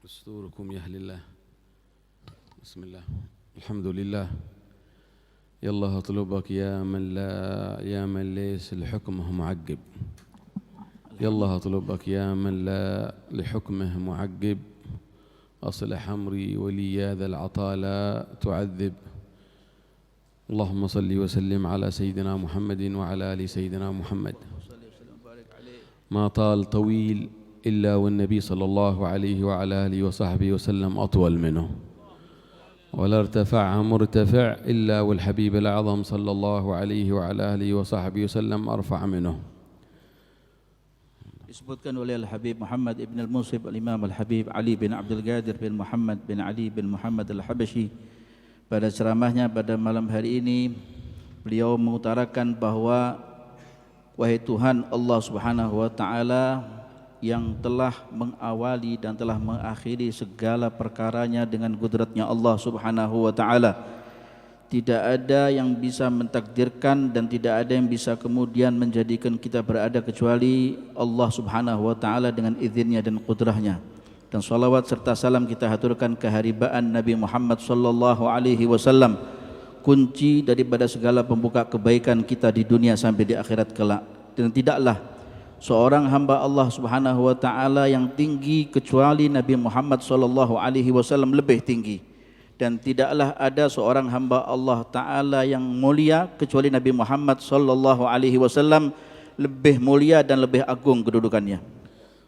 دستوركم يا أهل الله. بسم الله الحمد لله. يا الله أطلبك يا من ليس لحكمه معقب. يا الله أطلبك يا من لا لحكمه معقب. أصلح أمري ولي هذا العطاء لا تعذب. اللهم صل وسلم على سيدنا محمد وعلى آل سيدنا محمد. ما طال طويل إلا والنبي صلى الله عليه وعلى آله وصحبه وسلم أطول منه، ولا ارتفع مرتفع إلا والحبيب الأعظم صلى الله عليه وعلى آله وصحبه وسلم أرفع منه. Disebutkan oleh Al-Habib Muhammad Ibn Al-Munsib Al-Imam Al-Habib Ali bin Abdul Qadir bin Muhammad bin Ali bin Muhammad Al-Habashi, pada ceramahnya pada malam hari ini beliau mengutarakan bahwa wahai Tuhan Allah Subhanahu wa taala yang telah mengawali dan telah mengakhiri segala perkaranya dengan kudratnya Allah Subhanahu wa taala, tidak ada yang bisa mentakdirkan dan tidak ada yang bisa kemudian menjadikan kita berada kecuali Allah Subhanahu wa taala dengan izinnya dan kudrahnya. Dan salawat serta salam kita haturkan keharibaan Nabi Muhammad sallallahu alaihi wasallam, kunci daripada segala pembuka kebaikan kita di dunia sampai di akhirat kelak. Dan tidaklah seorang hamba Allah Subhanahu wa taala yang tinggi kecuali Nabi Muhammad sallallahu alaihi wasallam lebih tinggi, dan tidaklah ada seorang hamba Allah taala yang mulia kecuali Nabi Muhammad sallallahu alaihi wasallam lebih mulia dan lebih agung kedudukannya.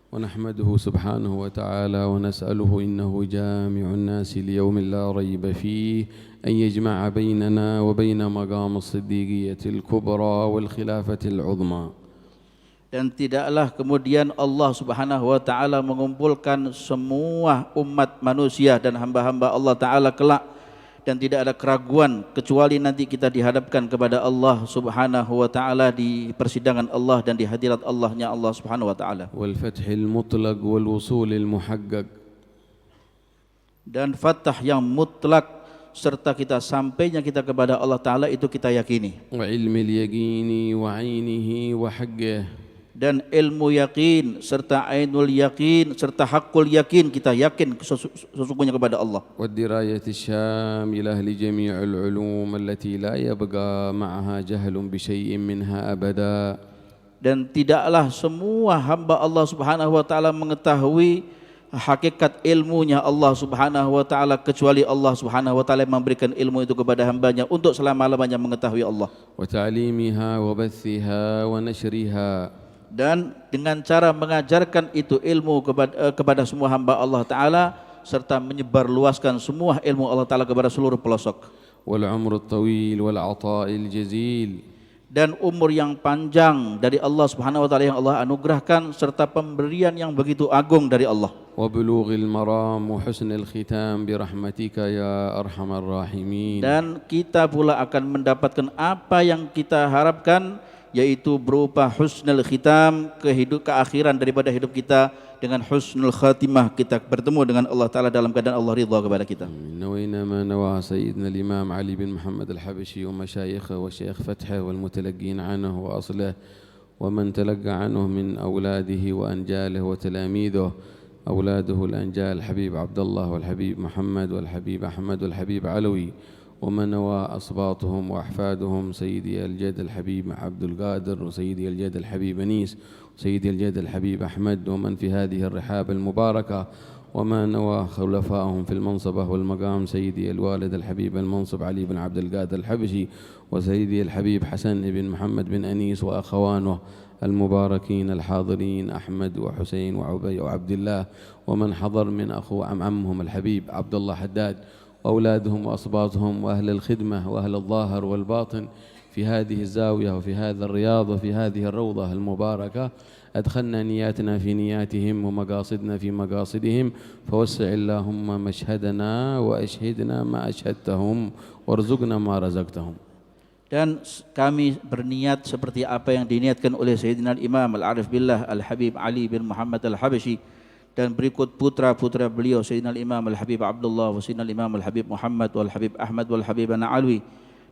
ونحمده سبحانه وتعالى ونسأله إنه جامع الناس ليوم لا ريب فيه أن يجمع بيننا وبين مقام الصديقية الكبرى والخلافة العظمى. Dan tidaklah kemudian Allah Subhanahu wa taala mengumpulkan semua umat manusia dan hamba-hamba Allah taala kelak, dan tidak ada keraguan kecuali nanti kita dihadapkan kepada Allah Subhanahu wa taala di persidangan Allah dan di hadirat Allahnya Allah Subhanahu wa taala. Wal fathil mutlaq wal wusulil muhaqqaq. Dan fathah yang mutlak serta kita sampainya kita kepada Allah taala itu kita yakini. Wa ilmil yaqini wa ainihi wa haqqih. Dan ilmu yakin serta ainul yakin serta hakul yakin, kita yakin sesungguhnya kepada Allah. والدراية الشاملة لجميع العلوم التي لا يبقى معها جهل بشيء منها أبدا. Dan tidaklah semua hamba Allah Subhanahu wa taala mengetahui hakikat ilmunya Allah Subhanahu wa taala kecuali Allah Subhanahu wa taala memberikan ilmu itu kepada hambanya untuk selama-lamanya mengetahui Allah. وتعليمها وبثها ونشرها. Dan dengan cara mengajarkan itu ilmu kepada semua hamba Allah taala serta menyebarluaskan semua ilmu Allah taala kepada seluruh pelosok. والعمر الطويل والعطاء الجزيل. Dan umur yang panjang dari Allah Subhanahu wa taala yang Allah anugerahkan serta pemberian yang begitu agung dari Allah. وبلوغ المرام وحسن الختام برحمتك يا أرحم الراحمين. Dan kita pula akan mendapatkan apa yang kita harapkan, yaitu berupa husnul khitam, keakhiran daripada hidup kita dengan husnul khatimah, kita bertemu dengan Allah Ta'ala dalam keadaan Allah ridha kepada kita. نوينا ما نوى سيدنا الإمام علي بن محمد الحبشي ومشايخه والشيخ فتحه والمتلقين عنه وأصله ومن تلقى عنه من أولاده وأنجاله وتلاميذه، أولاده الأنجال الحبيب عبد الله والحبيب محمد والحبيب أحمد والحبيب علوي، ومن نوى أصباطهم وأحفادهم سيدي الجد الحبيب عبد القادر وسيدي الجد الحبيب أنيس وسيدي الجد الحبيب أحمد، ومن في هذه الرحاب المباركة، وما نوى خلفائهم في المنصبة والمقام سيدي الوالد الحبيب المنصب علي بن عبد القادر الحبشي وسيدي الحبيب حسن بن محمد بن أنيس وأخوانه المباركين الحاضرين أحمد وحسين وعبي وعبد الله، ومن حضر من أخو عمهم الحبيب عبد الله حداد وأولادهم وأصباطهم وأهل الخدمة وأهل الظاهر والباطن في هذه الزاوية وفي هذا الرياض وفي هذه الروضة المباركة. أدخلنا نياتنا في نياتهم ومقاصدنا في مقاصدهم، فوسع اللهم مشهدنا وأشهدنا ما أشهدتهم وارزقنا ما رزقتهم. Dan kami berniat seperti apa yang diniatkan oleh Sayyidina Imam Al-Arif Billah Al-Habib Ali bin Muhammad Al-Habashi, dan berikut putra-putra beliau Sayyidina Imam Al-Habib Abdullah wa Sayyidina Imam Al-Habib Muhammad wal Habib Ahmad wal Habib Alwi,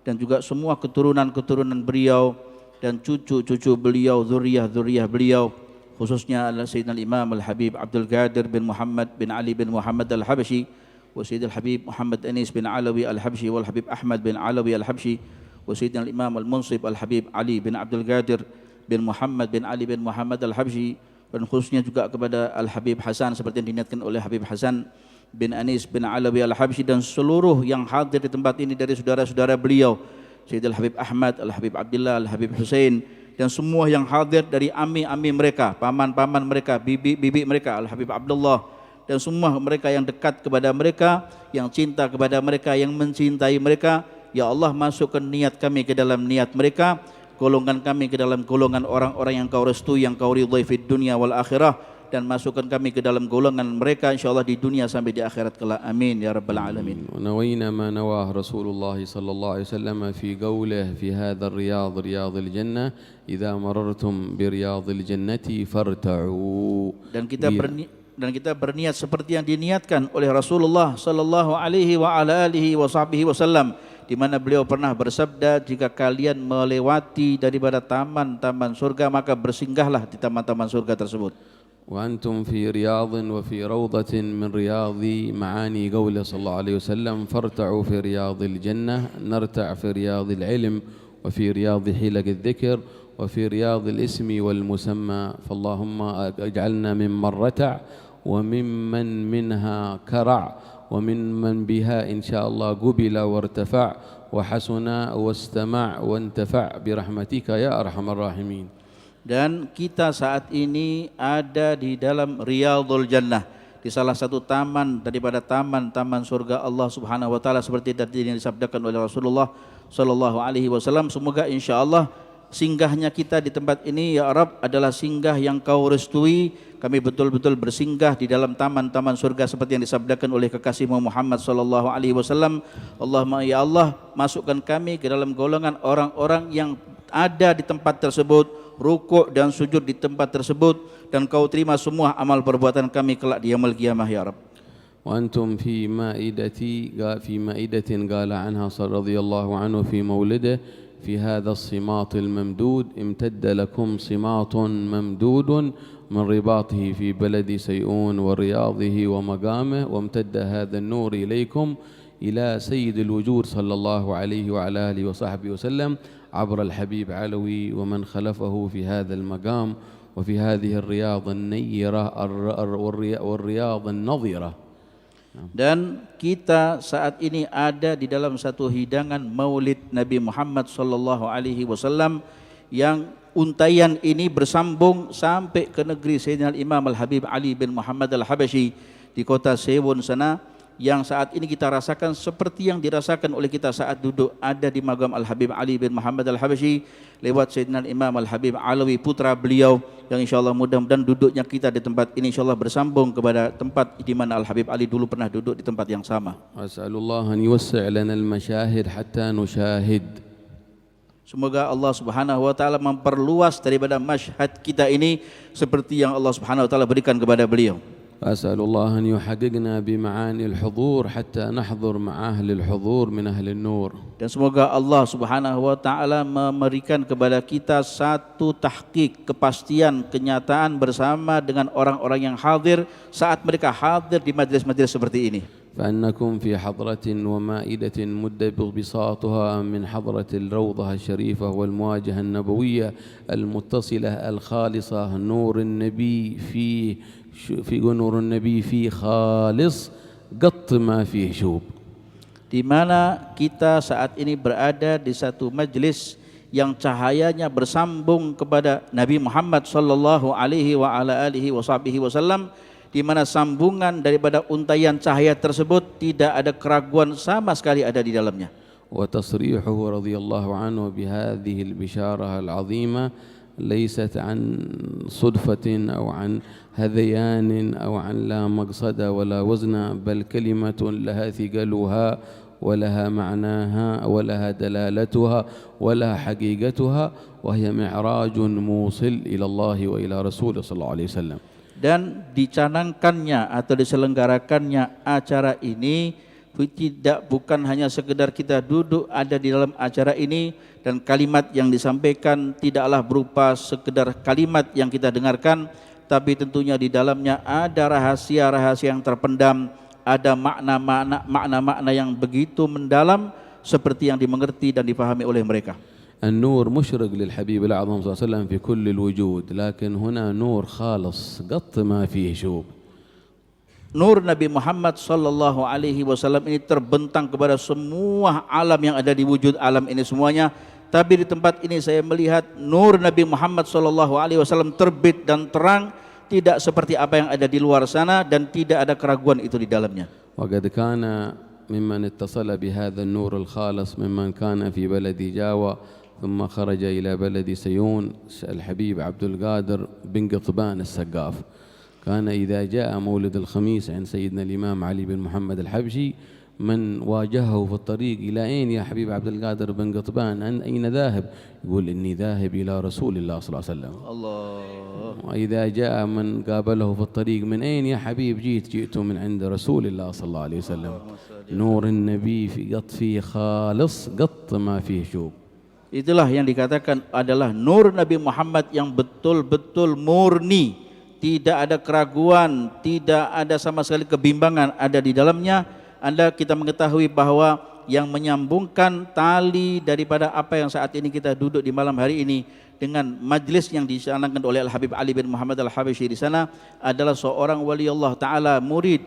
dan juga semua keturunan-keturunan beliau dan cucu-cucu beliau, zuriyah-zuriyah beliau, khususnya adalah Sayyidina Imam Al-Habib Abdul Qadir bin Muhammad bin Ali bin Muhammad Al-Habashi, wa Sayyidina Al-Habib Muhammad Anis bin Alawi Al-Habashi, wal Habib Ahmad bin Alawi Al-Habashi, wa Sayyidina Imam Al-Munsib Al-Habib Ali bin Abdul Qadir bin Muhammad bin Ali bin Muhammad Al-Habashi, dan khususnya juga kepada Al-Habib Hasan seperti yang diniatkan oleh Habib Hasan bin Anis bin Alawi Al-Habashi, dan seluruh yang hadir di tempat ini dari saudara-saudara beliau, Sayyidina Al-Habib Ahmad, Al-Habib Abdullah, Al-Habib Hussein, dan semua yang hadir dari ami-ami mereka, paman-paman mereka, bibi-bibi mereka, Al-Habib Abdullah, dan semua mereka yang dekat kepada mereka, yang cinta kepada mereka, yang mencintai mereka. Ya Allah, masukkan niat kami ke dalam niat mereka, golongan kami ke dalam golongan orang-orang yang kau restui, yang kau ridhai fid dunia wal akhirah, dan masukkan kami ke dalam golongan mereka insyaallah di dunia sampai di akhirat kelak. Amin ya rabbal alamin. ونوينا ما نواه رسول الله صلى الله عليه وسلم في قوله في هذا الرياض رياض الجنة إذا مررتم برياض الجنة فارتعوا. Dan kita berniat seperti yang diniatkan oleh Rasulullah sallallahu alaihi wa ala alihi wasallam, di mana beliau pernah bersabda, jika kalian melewati daripada taman-taman surga maka bersinggahlah di taman-taman surga tersebut. وأنتم في رياض وفي روضة من رياض معاني قوله صلى الله عليه وسلم فارتعوا في رياض الجنة. نرتع في رياض العلم وفي رياض حلق الذكر وفي رياض الاسم والمسمى، فاللهم اجعلنا ممن رتع وممن منها كرع وممن بها إن شاء الله قبل وارتفع وحسن واستمع وانتفع برحمتك يا أرحم الراحمين. Dan kita saat ini ada di dalam Riyadhul Jannah, di salah satu taman daripada taman-taman surga Allah Subhanahu wa taala, seperti tadi yang disabdakan oleh Rasulullah sallallahu alaihi wasallam. Semoga insyaallah singgahnya kita di tempat ini ya Rabb adalah singgah yang kau restui. Kami betul-betul bersinggah di dalam taman-taman surga seperti yang disabdakan oleh kekasihmu Muhammad sallallahu alaihi wasallam. Allahumma ya Allah, masukkan kami ke dalam golongan orang-orang yang ada di tempat tersebut, rukuk dan sujud di tempat tersebut, dan kau terima semua amal perbuatan kami kelak di yaumul qiyamah ya Rabb. وأنتم في مائدة قال عنها رضي الله عنه في مولده في هذا الصماط الممدود امتد لكم صماط ممدود من رباطه في بلد سيئون ورياضه ومقامه، وامتد هذا النور إليكم إلى سيد الوجود صلى الله عليه وعلى آله وصحبه وسلم عبر الحبيب علوي ومن خلفه في هذا المقام وفي هذه الرياض النيرة والرياض النظيرة. Dan kita saat ini ada di dalam satu hidangan Maulid Nabi Muhammad sallallahu alaihi wasallam, yang untayan ini bersambung sampai ke negeri Sayyidina Imam Al-Habib Ali bin Muhammad Al-Habashi di kota Sewon sana, yang saat ini kita rasakan seperti yang dirasakan oleh kita saat duduk ada di Magam Al-Habib Ali bin Muhammad Al-Habashi lewat Sayyidina Imam Al-Habib Alawi putra beliau, yang insyaallah mudah-mudahan duduknya kita di tempat ini insyaallah bersambung kepada tempat di mana Al-Habib Ali dulu pernah duduk di tempat yang sama. As'alullah an yuwassi' lana al-mashahid hatta nushahid. Semoga Allah Subhanahu wa taala memperluas daripada masyhad kita ini seperti yang Allah Subhanahu wa taala berikan kepada beliau. أسأل الله أن يحققنا بمعاني الحضور حتى نحضر مع أهل الحضور من أهل النور. Dan semoga Allah Subhanahu wa taala memberikan kepada kita satu tahqiq, kepastian, kenyataan bersama dengan orang-orang yang hadir saat mereka hadir di majlis-majlis seperti ini. فأنكم في حضرة ومائدة مد بساطها من حضرة الروضة الشريفة والمواجهة النبوية المتصلة الخالصة، نور النبي في نور النبي فيه خالص قط ما فيه شوب. Di mana kita saat ini berada di satu majlis yang cahayanya bersambung kepada Nabi Muhammad sallallahu alaihi wa ala alihi wasallam, di mana sambungan daripada untayan cahaya tersebut tidak ada keraguan sama sekali ada di dalamnya. وتصريحه رضي الله عنه بهذه البشارة العظيمة ليست عن صدفة أو عن هذيان أو عن لا مقصد ولا وزن، بل كلمة لها ثقلها ولها معناها ولها دلالتها ولها حقيقتها، وهي معراج موصل إلى الله وإلى رسوله صلى الله عليه وسلم. Dan dicanangkannya atau diselenggarakannya acara ini bukan hanya sekedar kita duduk ada di dalam acara ini dan kalimat yang disampaikan tidaklah berupa sekedar kalimat yang kita dengarkan, tapi tentunya di dalamnya ada rahasia-rahasia yang terpendam, ada makna-makna yang begitu mendalam seperti yang dimengerti dan dipahami oleh mereka. النور مشرق للحبيب الأعظم صلى الله عليه وسلم في كل الوجود، لكن هنا نور خالص قط ما فيه شوب. Nur Nabi Muhammad sallallahu alaihi wasallam ini terbentang kepada semua alam yang ada di wujud alam ini semuanya. Tapi di tempat ini saya melihat nur Nabi Muhammad sallallahu alaihi wasallam terbit dan terang, tidak seperti apa yang ada di luar sana dan tidak ada keraguan itu di dalamnya. وقد كان ممن اتصل بهذا النور الخالص ممن كان في بلد جاوة ثم خرج إلى بلد سيون الحبيب عبد القادر بن قطبان السقاف. كان إذا جاء مولد الخميس عند سيدنا الإمام علي بن محمد الحبشي من واجهه في الطريق: إلى أين يا حبيب عبد القادر بن قطبان؟ أين ذاهب؟ يقول: إني ذاهب إلى رسول الله صلى الله عليه وسلم. Allah. وإذا جاء من قابله في الطريق: من أين يا حبيب جئت؟ جئت من عند رسول الله صلى الله عليه وسلم. نور النبي في قط فيه خالص قط ما فيه شوب. Itulah yang dikatakan adalah nur Nabi Muhammad yang betul-betul murni, tidak ada keraguan, tidak ada sama sekali kebimbangan ada di dalamnya. Kita mengetahui bahwa yang menyambungkan tali daripada apa yang saat ini kita duduk di malam hari ini dengan majlis yang dicanangkan oleh Al-Habib Ali bin Muhammad Al-Habsyi di sana adalah seorang wali Allah Ta'ala, murid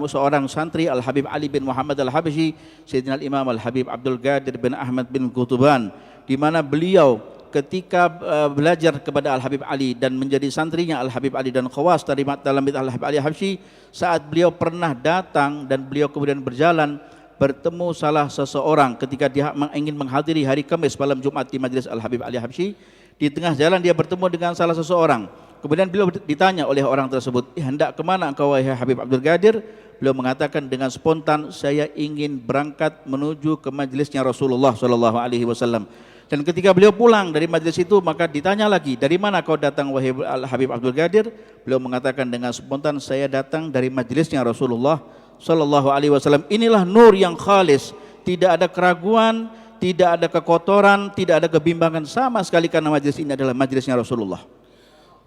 seorang santri Al-Habib Ali bin Muhammad Al-Habsyi, Sayyidina Al-Imam Al-Habib Abdul Qadir bin Ahmad bin Qutuban, di mana beliau ketika belajar kepada Al-Habib Ali dan menjadi santrinya Al-Habib Ali dan khawas dari dalam Al-Habib Ali Habsyi, saat beliau pernah datang dan beliau kemudian berjalan bertemu salah seseorang ketika dia ingin menghadiri hari Kamis malam Jumat di majlis Al-Habib Ali Habsyi. Di tengah jalan dia bertemu dengan salah seseorang. Kemudian beliau ditanya oleh orang tersebut, hendak kemana engkau wahai Habib Abdul Qadir? Beliau mengatakan dengan spontan, saya ingin berangkat menuju ke majlisnya Rasulullah sallallahu alaihi wasallam. Dan ketika beliau pulang dari majlis itu, maka ditanya lagi, dari mana kau datang wahai Habib Abdul Qadir? Beliau mengatakan dengan spontan, saya datang dari majlisnya Rasulullah sallallahu alaihi wasallam. Inilah nur yang khalis, tidak ada keraguan, tidak ada kekotoran, tidak ada kebimbangan sama sekali, karena majlis ini adalah majlisnya Rasulullah.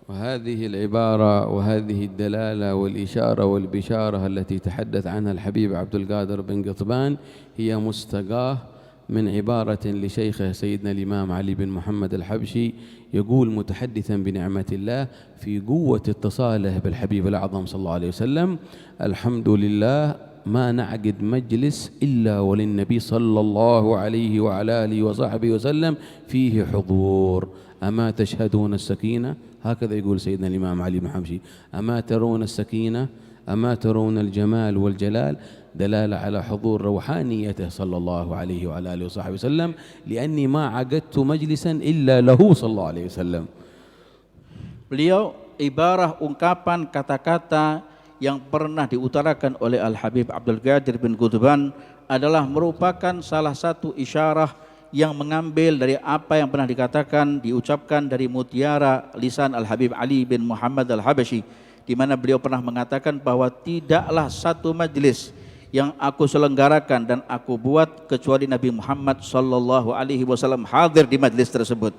وهذه العبارة وهذه الدلالة والإشارة والبشارة التي تحدث عنها الحبيب عبد القادر بن قطبان هي مستقاة من عبارة لشيخه سيدنا الإمام علي بن محمد الحبشي، يقول متحدثا بنعمة الله في قوة اتصاله بالحبيب الأعظم صلى الله عليه وسلم: الحمد لله ما نعقد مجلس إلا وللنبي صلى الله عليه وعلى آله وصحبه وسلم فيه حضور. أما تشهدون السكينة؟ هكذا يقول سيدنا الإمام علي بن حبشي: أما ترون السكينة؟ أما ترون الجمال والجلال؟ دلالة على حضور روحانيته صلى الله عليه وعلى آله وصحبه وسلم، لأني ما عقدت مجلسا إلا له صلى الله عليه وسلم. Beliau ibarah ungkapan kata-kata yang pernah diutarakan oleh Al-Habib Abdul Qadir bin Qutuban adalah merupakan salah satu isyarah yang mengambil dari apa yang pernah dikatakan, diucapkan dari mutiara lisan Al-Habib Ali bin Muhammad Al-Habsyi, di mana beliau pernah mengatakan bahwa tidaklah satu majlis yang aku selenggarakan dan aku buat kecuali Nabi Muhammad sallallahu alaihi wasallam hadir di majlis tersebut.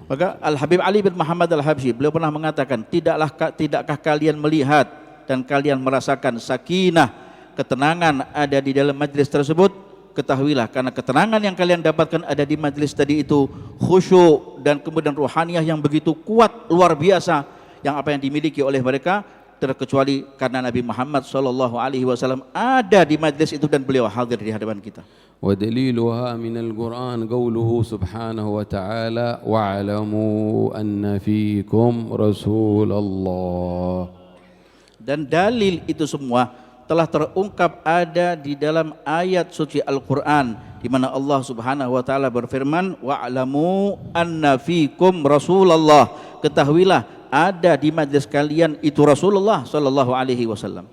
Maka Al-Habib Ali bin Muhammad Al-Habsyi beliau pernah mengatakan, tidakkah kalian melihat dan kalian merasakan sakinah, ketenangan ada di dalam majlis tersebut? Ketahuilah, karena ketenangan yang kalian dapatkan ada di majlis tadi itu khusyuk dan kemudian ruhaniyah yang begitu kuat, luar biasa, yang apa yang dimiliki oleh mereka terkecuali karena Nabi Muhammad sallallahu alaihi wasallam ada di majlis itu dan beliau hadir di hadapan kita. ودليلها من القرآن قوله سبحانه وتعالى: واعلموا أن فيكم رسول الله. Dan dalil itu semua telah terungkap ada di dalam ayat suci Al-Quran, di mana Allah Subhanahu wa taala berfirman, wa'lamu anna fikum Rasulullah, ketahuilah ada di majlis kalian itu Rasulullah sallallahu alaihi wasallam.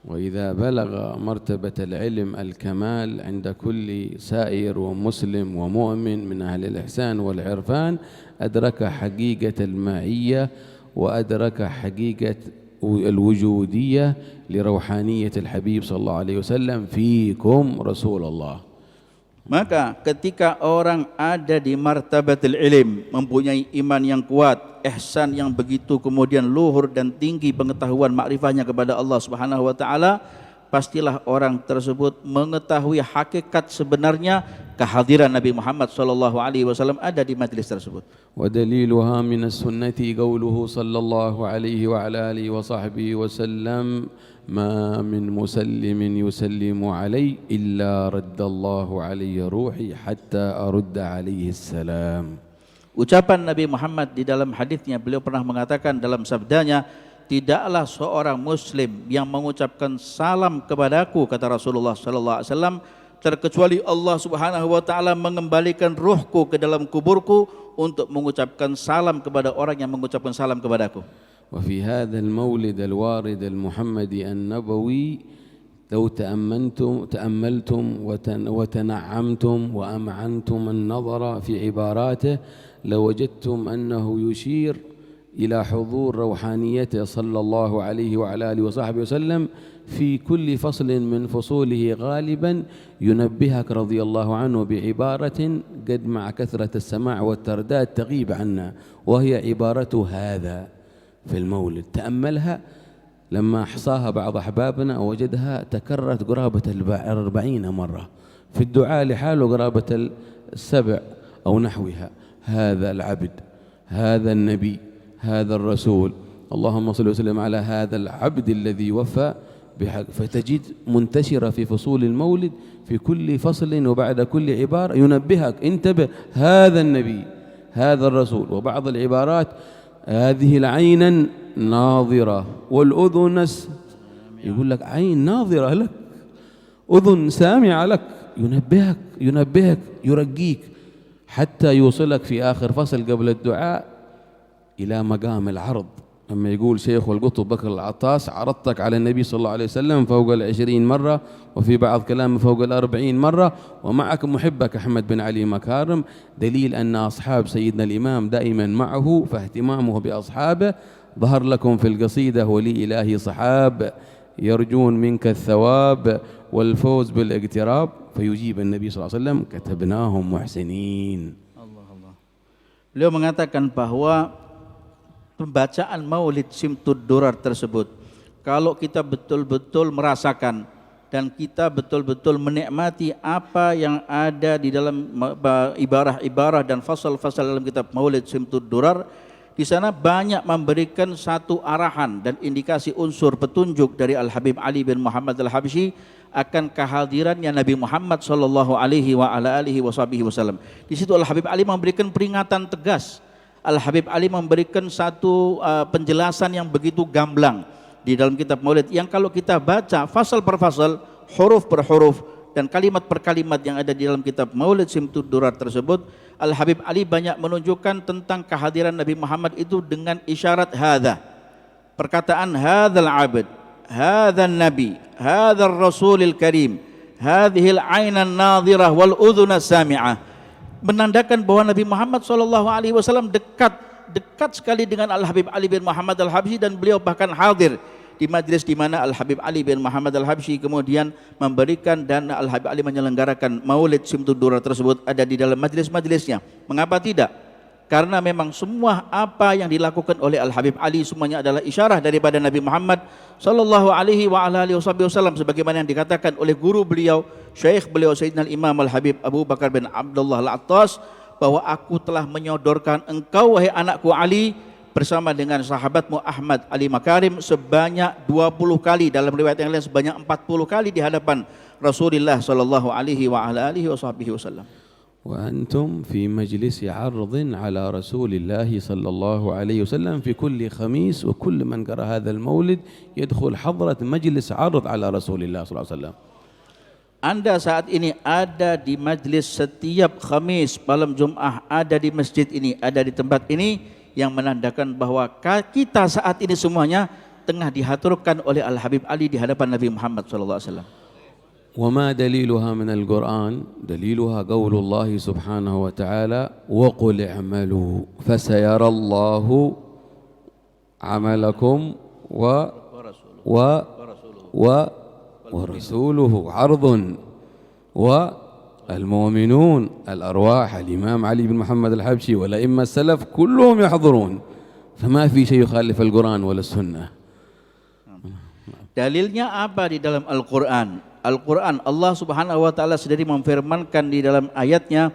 وإذا بلغ مرتبة العلم الكمال عند كل سائر ومسلم ومؤمن من أهل الإحسان والعرفان أدرك حقيقة المعية وأدرك حقيقة الوجودية لروحانية الحبيب صلى الله عليه وسلم: فيكم رسول الله. Maka ketika orang ada di martabatul ilm, mempunyai iman yang kuat, ihsan yang begitu kemudian luhur dan tinggi pengetahuan makrifahnya kepada Allah Subhanahu wa taala, pastilah orang tersebut mengetahui hakikat sebenarnya kehadiran Nabi Muhammad sallallahu alaihi wasallam ada di majlis tersebut. ودليلها من السنة قوله صلى الله عليه وعلى آله وصحبه وسلم ما من مسلم يسلم علي إلا رد الله علي روحي حتى أرد عليه السلام. Ucapan Nabi Muhammad di dalam hadisnya, beliau pernah mengatakan dalam sabdanya, tidaklah seorang muslim yang mengucapkan salam kepadaku, kata Rasulullah sallallahu alaihi wasallam, terkecuali Allah Subhanahu wa taala mengembalikan ruhku ke dalam kuburku untuk mengucapkan salam kepada orang yang mengucapkan salam kepadaku. وفي هذا المولد الوارد المحمدي النبوي لو تأملتم وتنعمتم وأمعنتم النظر في عباراته لوجدتم أنه يشير إلى حضور روحانيته صلى الله عليه وعلى آله وصحبه وسلم في كل فصل من فصوله غالبا ينبهك رضي الله عنه بعبارة قد مع كثرة السماع والترداد تغيب عنا، وهي عبارة هذا في المولد. تأملها لما أحصاها بعض أحبابنا وجدها تكررت قرابة 40 مرة، في الدعاء لحاله قرابة 7 أو نحوها. هذا العبد، هذا النبي، هذا الرسول، اللهم صل وسلم على هذا العبد الذي وفى بحق. فتجد منتشرة في فصول المولد في كل فصل وبعد كل عبارة ينبهك انتبه، هذا النبي، هذا الرسول. وبعض العبارات هذه العين ناظرة والأذن يقول لك عين ناظرة لك، أذن سامعة لك، ينبهك يرقيك حتى يوصلك في آخر فصل قبل الدعاء إلى مقام العرض. لما يقول شيخ والقطب بكر العطاس عرضتك على النبي صلى الله عليه وسلم فوق 20 مرة، وفي بعض كلامه فوق 40 مرة، ومعك محبك أحمد بن علي مكارم، دليل أن أصحاب سيدنا الإمام دائما معه، فاهتمامه بأصحابه ظهر لكم في القصيدة ولي إلهي صحاب يرجون منك الثواب والفوز بالاقتراب، فيجيب النبي صلى الله عليه وسلم كتبناهم محسنين. Allah. Beliau mengatakan bahwa pembacaan Maulid Simtud Durar tersebut, kalau kita betul-betul merasakan dan kita betul-betul menikmati apa yang ada di dalam ibarah-ibarah dan fasal-fasal dalam kitab Maulid Simtud Durar, di sana banyak memberikan satu arahan dan indikasi unsur petunjuk dari Al-Habib Ali bin Muhammad Al-Habsyi akan kehadirannya Nabi Muhammad sallallahu alaihi wa ala alihi wasallam. Di situ Al-Habib Ali memberikan peringatan tegas. Al-Habib Ali memberikan satu penjelasan yang begitu gamblang di dalam kitab Maulid, yang kalau kita baca fasal per fasal, huruf per huruf dan kalimat per kalimat yang ada di dalam kitab Maulid Simtud Durar tersebut, Al-Habib Ali banyak menunjukkan tentang kehadiran Nabi Muhammad itu dengan isyarat hadza, perkataan hadzal abd, hadzal nabi, hadzal rasulil karim, hadhil ainan nadhirah wal udhuna sami'ah, menandakan bahwa Nabi Muhammad SAW dekat sekali dengan Al-Habib Ali bin Muhammad Al-Habsyi, dan beliau bahkan hadir di majlis di mana Al-Habib Ali bin Muhammad Al-Habsyi kemudian memberikan dan Al-Habib Ali menyelenggarakan Maulid Simtud Durar tersebut ada di dalam majlis-majlisnya. Mengapa tidak? Karena memang semua apa yang dilakukan oleh Al-Habib Ali semuanya adalah isyarah daripada Nabi Muhammad sallallahu alaihi wa ala alihi wasallam, sebagaimana yang dikatakan oleh guru beliau, Syekh beliau Sayyidina Imam Al-Habib Abu Bakar bin Abdullah Al-Attas, bahwa aku telah menyodorkan engkau wahai anakku Ali bersama dengan sahabatmu Ahmad Ali Makarim sebanyak 20 kali, dalam riwayat yang lain sebanyak 40 kali di hadapan Rasulullah sallallahu alaihi wa ala alihi wasallam. وأنتم في مجلس عرض على رسول الله صلى الله عليه وسلم في كل خميس، وكل من قرأ هذا المولد يدخل حضرة مجلس عرض على رسول الله صلى الله عليه وسلم. Anda saat ini ada di majlis setiap Khamis, malam Jum'ah, ada di masjid ini, ada di tempat ini, yang menandakan bahwa kita saat ini semuanya tengah dihaturkan oleh Al-Habib Ali di hadapan Nabi Muhammad sallallahu alaihi wasallam. وما دليلها من القرآن؟ دليلها قول الله سبحانه وتعالى وقل اعملوا فسيرى الله عملكم ورسوله عرض المؤمنون الأرواح الإمام علي بن محمد الحبشي والأئمة السلف كلهم يحضرون، فما في شيء يخالف القرآن ولا السنة. Dalilnya apa di dalam Al-Quran? Al-Quran, Allah Subhanahu wa Ta'ala sendiri memfirmankan di dalam ayatnya,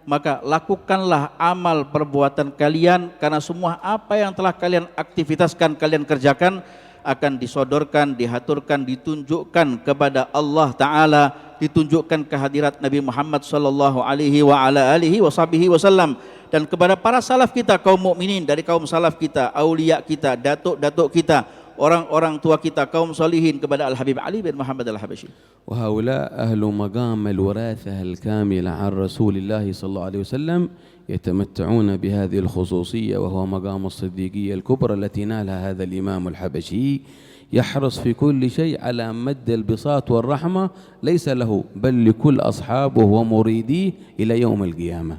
maka lakukanlah amal perbuatan kalian, karena semua apa yang telah kalian aktivitaskan, kalian kerjakan, akan disodorkan, dihaturkan, ditunjukkan kepada Allah Ta'ala, ditunjukkan kehadirat Nabi Muhammad sallallahu alaihi wa ala alihi wasallam, dan kepada para salaf kita, kaum mukminin dari kaum salaf kita, aulia kita, datuk-datuk kita, orang-orang tua kita, kaum salihin, kepada Al-Habib Ali bin Muhammad Al-Habsyi. وهؤلاء أهل مقام الوراثة الكاملة عن رسول الله صلى الله عليه وسلم يتمتعون بهذه الخصوصية، وهو مقام الصديقية الكبرى التي نالها هذا الإمام الحبشي، يحرص في كل شيء على مد البساط والرحمة ليس له بل لكل أصحابه ومريديه إلى يوم القيامة.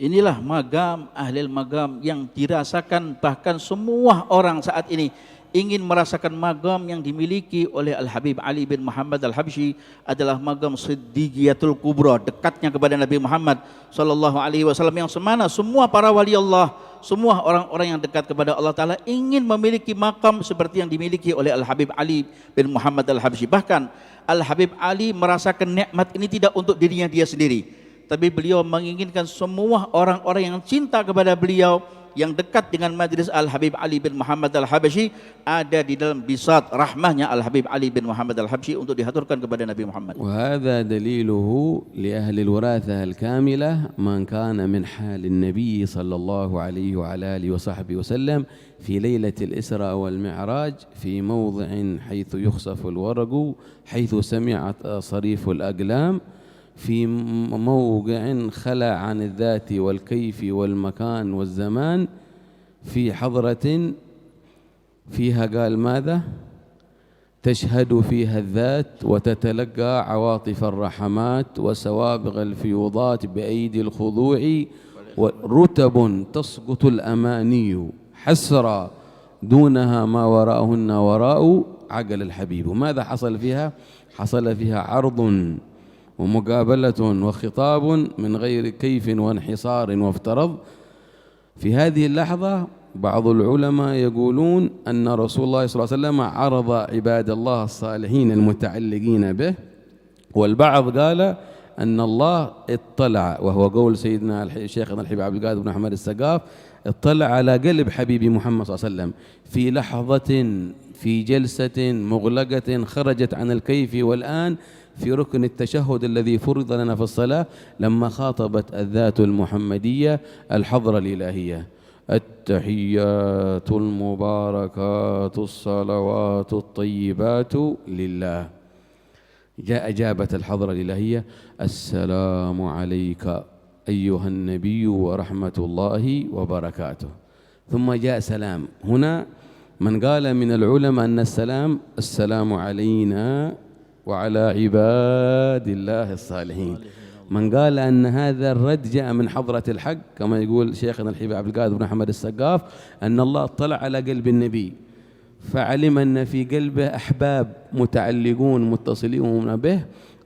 Inilah magam, ahlil magam yang dirasakan bahkan semua orang saat ini ingin merasakan magam yang dimiliki oleh Al-Habib Ali bin Muhammad Al-Habsyi, adalah magam Siddiqiyatul Kubra, dekatnya kepada Nabi Muhammad sallallahu alaihi wasallam, yang semana semua para wali Allah, semua orang-orang yang dekat kepada Allah Ta'ala ingin memiliki makam seperti yang dimiliki oleh Al-Habib Ali bin Muhammad Al-Habsyi. Bahkan Al-Habib Ali merasakan nikmat ini tidak untuk dirinya dia sendiri, tapi beliau menginginkan semua orang-orang yang cinta kepada beliau, yang dekat dengan majlis Al-Habib Ali bin Muhammad Al-Habsyi, ada di dalam bisat rahmahnya Al-Habib Ali bin Muhammad Al-Habsyi untuk dihaturkan kepada Nabi Muhammad. وهذا دليله لأهل الوراثة الكاملة من كان من حال النبي صلى الله عليه وعلى آله وصحبه وسلم في ليلة الإسراء والمعراج في موضع حيث يخسف الورق، حيث سمعت صريف الأقلام، في موقع خلى عن الذات والكيف والمكان والزمان، في حضرة فيها قال ماذا؟ تشهد فيها الذات وتتلقى عواطف الرحمات وسوابغ الفيوضات بأيدي الخضوع، ورتب تسقط الأماني حسرا دونها ما وراءهن وراء عقل الحبيب. وماذا حصل فيها؟ حصل فيها عرض ومقابلة وخطاب من غير كيف وانحصار وافترض. في هذه اللحظة بعض العلماء يقولون أن رسول الله صلى الله عليه وسلم عرض عباد الله الصالحين المتعلقين به، والبعض قال أن الله اطلع، وهو قول سيدنا شيخنا الحبيب عبد القادر بن أحمد السقاف، اطلع على قلب حبيبي محمد صلى الله عليه وسلم في لحظة، في جلسة مغلقة خرجت عن الكيف، والآن في ركن التشهد الذي فرض لنا في الصلاة، لما خاطبت الذات المحمدية الحضرة الإلهية: التحيات المباركات الصلوات الطيبات لله. أجابت الحضرة الإلهية: السلام عليك أيها النبي ورحمة الله وبركاته. ثم جاء سلام. هنا من قال من العلماء أن السلام علينا وعلى عباد الله الصالحين. من قال أن هذا الرد جاء من حضرة الحق، كما يقول شيخنا الحبيب عبد القادر بن أحمد السقاف، أن الله اطلع على قلب النبي فعلم أن في قلبه أحباب متعلقون متصلون به،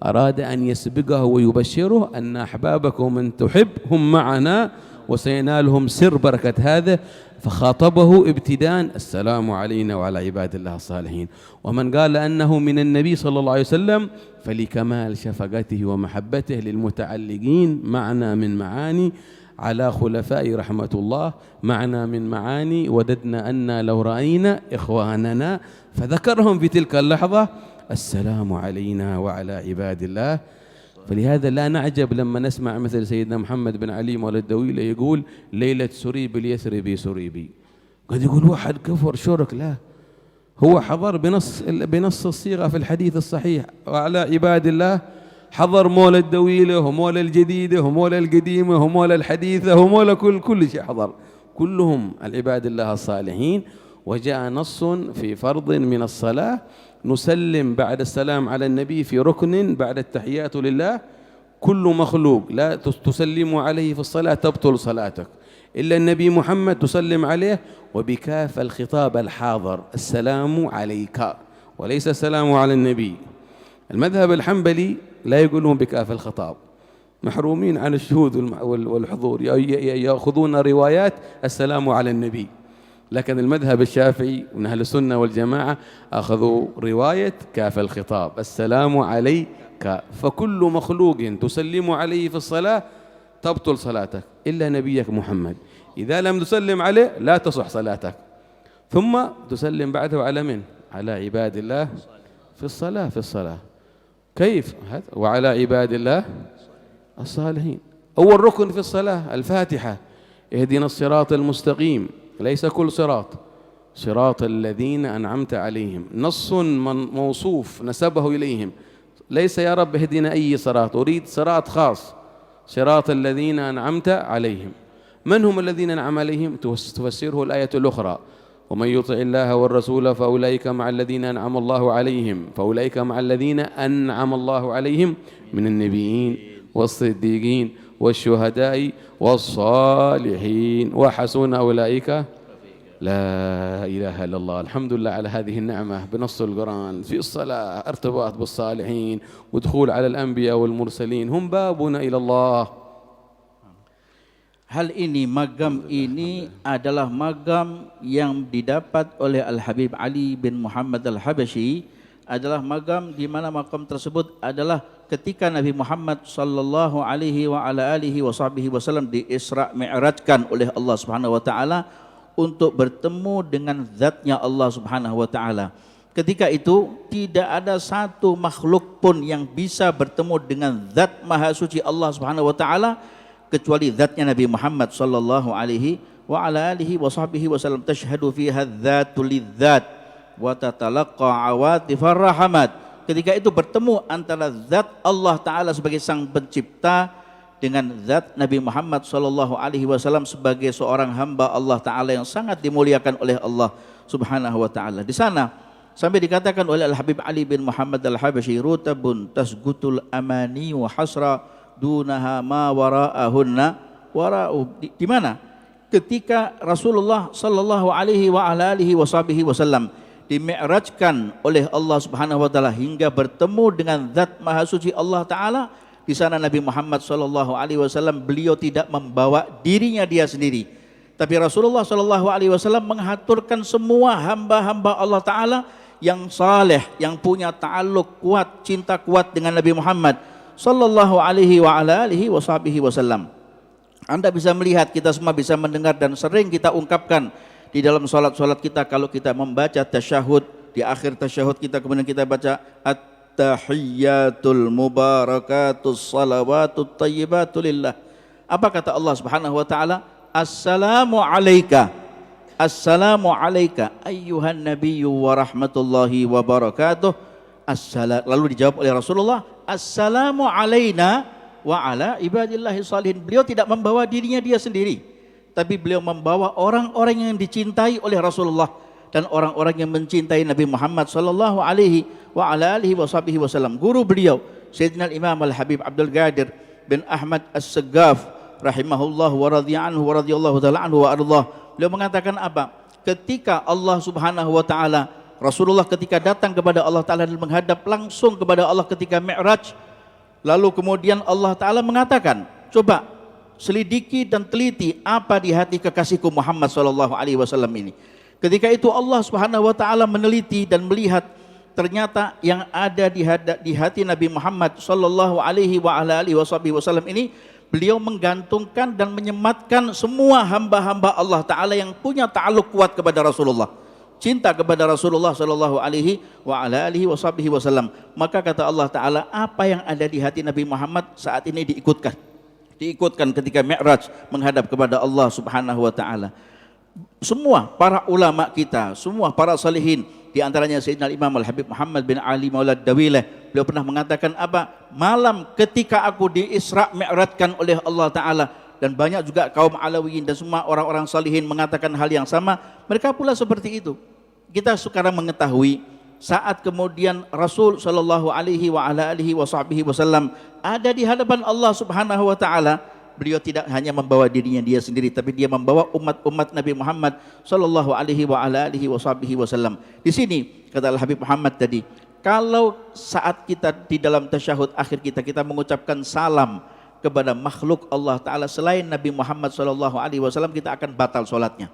أراد أن يسبقه ويبشره أن أحبابكم من تحب هم معنا وسينالهم سر بركة هذا، فخاطبه ابتداء: السلام علينا وعلى عباد الله الصالحين. ومن قال أنه من النبي صلى الله عليه وسلم فلكمال شفقته ومحبته للمتعلقين معنى من معاني على خلفاء رحمة الله، معنى من معاني وددنا أن لو رأينا إخواننا، فذكرهم في تلك اللحظة: السلام علينا وعلى عباد الله. فلهذا لا نعجب لما نسمع مثل سيدنا محمد بن علي مولى الدويلة يقول: ليلة سريب اليثربي سريبي. قد يقول واحد كفر شرك، لا، هو حضر بنص الصيغة في الحديث الصحيح: وعلى عباد الله، حضر مولى الدويلة ومولى الجديدة ومولى القديمة ومولى الحديثة ومولى كل شيء حضر، كلهم العباد الله الصالحين. وجاء نص في فرض من الصلاة: نسلم بعد السلام على النبي في ركن بعد التحيات لله، كل مخلوق لا تسلم عليه في الصلاة تبطل صلاتك، إلا النبي محمد تسلم عليه، وبكاف الخطاب الحاضر: السلام عليك، وليس السلام على النبي. المذهب الحنبلي لا يقولون بكاف الخطاب، محرومين عن الشهود والحضور، يأخذون روايات السلام على النبي. لكن المذهب الشافعي من أهل السنة والجماعة أخذوا رواية كاف الخطاب، السلام عليك. فكل مخلوق تسلم عليه في الصلاة تبطل صلاتك إلا نبيك محمد. إذا لم تسلم عليه لا تصح صلاتك. ثم تسلم بعده على من؟ على عباد الله في الصلاة. كيف؟ وعلى عباد الله الصالحين. أول ركن في الصلاة الفاتحة، اهدنا الصراط المستقيم، ليس كل صراط الذين أنعمت عليهم، نص موصوف نسبه إليهم، ليس يا رب اهدنا أي صراط، أريد صراط خاص، صراط الذين أنعمت عليهم. من هم الذين أنعم عليهم؟ تفسره الآية الأخرى: ومن يطع الله والرسول فأولئك مع الذين أنعم الله عليهم، فأولئك مع الذين أنعم الله عليهم من النبيين والصديقين والشهداء والصالحين وحسن أولئك. لا إله إلا الله. الحمد لله على هذه النعمة بنص القرآن في الصلاة، ارتباط بالصالحين ودخول على الأنبياء والمرسلين، هم بابنا إلى الله. Hal ini, magam ini adalah magam yang didapat oleh Al-Habib Ali bin Muhammad Al-Habasyi, adalah magam di mana makam tersebut adalah ketika Nabi Muhammad sallallahu alaihi wa ala alihi wasallam di Isra Mi'rajkan oleh Allah Subhanahu wa taala untuk bertemu dengan zatnya Allah Subhanahu wa taala. Ketika itu tidak ada satu makhluk pun yang bisa bertemu dengan zat maha suci Allah Subhanahu wa taala kecuali zatnya Nabi Muhammad sallallahu alaihi wa ala alihi wasallam. Tashhadu fiha dzatu lidzat wa tatalaqqa awatifar rahmat. Ketika itu bertemu antara zat Allah taala sebagai sang pencipta dengan zat Nabi Muhammad sallallahu alaihi wasallam sebagai seorang hamba Allah taala yang sangat dimuliakan oleh Allah Subhanahu wa taala. Di sana sampai dikatakan oleh Al-Habib Ali bin Muhammad Al-Habasyi, rutabun tasgutul amani wa hasra dunaha ma wara'ahunna wara'u. Di mana? Ketika Rasulullah sallallahu alaihi wa ala alihi wasallam dimi'rajkan oleh Allah Subhanahu wa taala hingga bertemu dengan zat maha suci Allah taala, di sana Nabi Muhammad sallallahu alaihi wasallam beliau tidak membawa dirinya dia sendiri, tapi Rasulullah sallallahu alaihi wasallam menghaturkan semua hamba-hamba Allah taala yang saleh, yang punya ta'alluq kuat, cinta kuat dengan Nabi Muhammad sallallahu alaihi wa ala alihi wasallam. Anda bisa melihat, kita semua bisa mendengar dan sering kita ungkapkan di dalam salat-salat kita. Kalau kita membaca tasyahud, di akhir tasyahud kita kemudian kita baca at-tahiyyatul mubarakatus salawatut thayyibatu lillah. Apa kata Allah Subhanahu wa taala? Assalamu alayka, assalamu alayka ayyuhan nabiyyu wa rahmatullahi wa barakatuh. Lalu dijawab oleh Rasulullah, assalamu alayna wa ala ibadillahi salihin. Beliau tidak membawa dirinya dia sendiri, tapi beliau membawa orang-orang yang dicintai oleh Rasulullah dan orang-orang yang mencintai Nabi Muhammad sallallahu alaihi wa ala alihi wasallam. Guru beliau Sayyidina Imam Al-Habib Abdul Qadir bin Ahmad As-Saggaf rahimahullah wa radhiyallahu wa radhiyallahu taala anhu wa ardhah. Beliau mengatakan apa? Ketika Allah Subhanahu wa taala, Rasulullah ketika datang kepada Allah taala dan menghadap langsung kepada Allah ketika Mi'raj, lalu kemudian Allah taala mengatakan, coba selidiki dan teliti apa di hati kekasihku Muhammad sallallahu alaihi wasallam ini. Ketika itu Allah Subhanahu wa taala meneliti dan melihat ternyata yang ada di hati Nabi Muhammad sallallahu alaihi wa ala alihi wasallam ini, beliau menggantungkan dan menyematkan semua hamba-hamba Allah taala yang punya ta'alluq kuat kepada Rasulullah, cinta kepada Rasulullah sallallahu alaihi wa ala alihi wasallam. Maka kata Allah taala, apa yang ada di hati Nabi Muhammad saat ini diikutkan ketika Mi'raj menghadap kepada Allah Subhanahu wa taala. Semua para ulama kita, semua para salihin, di antaranya Sayyidina Imam Al-Habib Muhammad bin Ali Maulad Dawilah, beliau pernah mengatakan apa? Malam ketika aku di Isra Mi'rajkan oleh Allah taala, dan banyak juga kaum Alawiyin dan semua orang-orang salihin mengatakan hal yang sama, mereka pula seperti itu. Kita sekarang mengetahui saat kemudian Rasul sallallahu alaihi wa ala alihi wasallam ada di hadapan Allah Subhanahu wa taala, beliau tidak hanya membawa dirinya dia sendiri, tapi dia membawa umat-umat Nabi Muhammad sallallahu alaihi wa ala alihi wasallam. Di sini kata Al-Habib Muhammad tadi, kalau saat kita di dalam tasyahud akhir kita mengucapkan salam kepada makhluk Allah Ta'ala selain Nabi Muhammad SAW, kita akan batal sholatnya.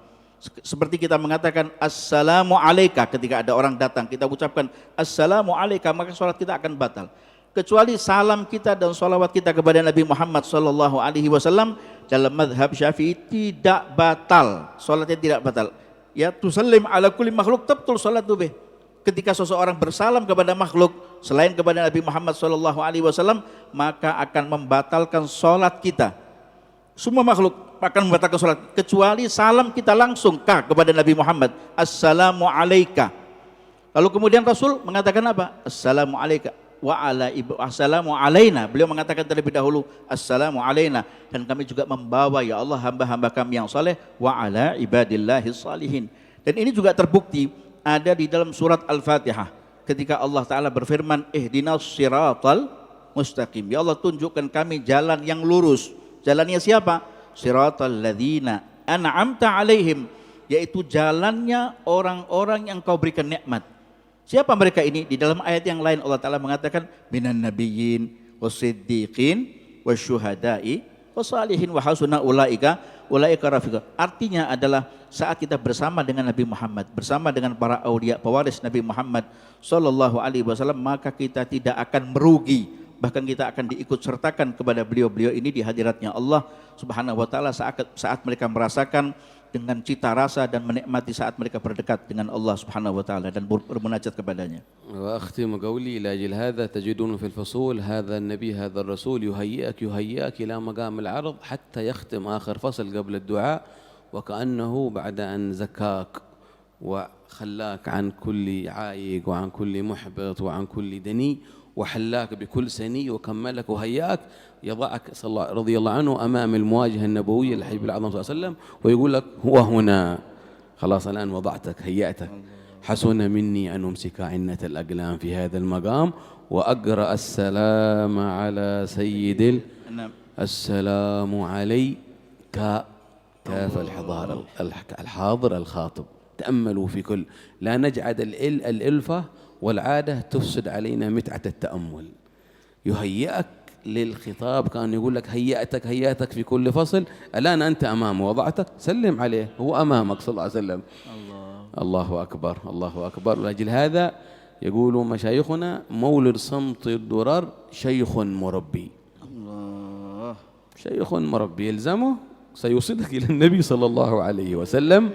Seperti kita mengatakan assalamu alaika, ketika ada orang datang kita ucapkan assalamu alaika, maka sholat kita akan batal. Kecuali salam kita dan sholawat kita kepada Nabi Muhammad SAW dalam madhab Syafi'i tidak batal, sholatnya tidak batal. Ya, tusallim ala kulli makhluk tabtul sholatu bih. Ketika seseorang bersalam kepada makhluk selain kepada Nabi Muhammad SAW, maka akan membatalkan sholat kita. Semua makhluk akan membatalkan sholat, kecuali salam kita langsung kepada Nabi Muhammad, assalamu alaika. Lalu kemudian Rasul mengatakan apa? Assalamu alaika wa ala assalamu alaina. Beliau mengatakan terlebih dahulu assalamu alaina, dan kami juga membawa ya Allah hamba-hamba kami yang saleh wa ala ibadillahis salihin. Dan ini juga terbukti ada di dalam surat Al-Fatihah ketika Allah Ta'ala berfirman ihdinas siratal mustaqim, ya Allah tunjukkan kami jalan yang lurus. Jalannya siapa? Siratal ladzina an'amta alaihim, yaitu jalannya orang-orang yang kau berikan nikmat. Siapa mereka ini? Di dalam ayat yang lain Allah Ta'ala mengatakan minan nabiyyin wasiddiqin wasyuhada'i wasalihin wa hasuna ulaika rafiqa. Artinya adalah saat kita bersama dengan Nabi Muhammad, bersama dengan para aulia pewaris Nabi Muhammad sallallahu alaihi wasallam, maka kita tidak akan merugi, bahkan kita akan diikut sertakan kepada beliau-beliau ini di hadiratnya Allah Subhanahu wa taala saat mereka merasakan dengan cita rasa dan menikmati saat mereka berdekat dengan Allah Subhanahu wa taala dan bermunajat kepadanya. وأختم قولي لأجل هذا تجدون في الفصول هذا النبي هذا الرسول يهيئك إلى مقام العرض حتى يختم آخر فصل قبل الدعاء وكأنه بعد أن زكاك وخلاك عن كل عائق وعن كل محبط وعن كل دني وحلاك بكل سني وكملك وهياك، يضعك رضي الله عنه أمام المواجهة النبوية للحبيب الأعظم صلى الله عليه وسلم ويقول لك هو هنا، خلاص الآن وضعتك هيأتك، حسن مني أن أمسك عنة الأقلام في هذا المقام وأقرأ السلام على سيد السلام عليك كاف الحاضر الخاطب. تأملوا في كل، لا نجعل الألفة والعادة تفسد علينا متعة التأمل. يهيئك للخطاب، كان يقول لك هيأتك في كل فصل، الآن أنت أمامه وضعتك سلم عليه، هو أمامك صلى الله عليه وسلم. الله أكبر الله أكبر. لأجل هذا يقول مشايخنا مولد صمت الدرر شيخ مربي. الله، شيخ مربي يلزمه سيوصلك إلى النبي صلى الله عليه وسلم.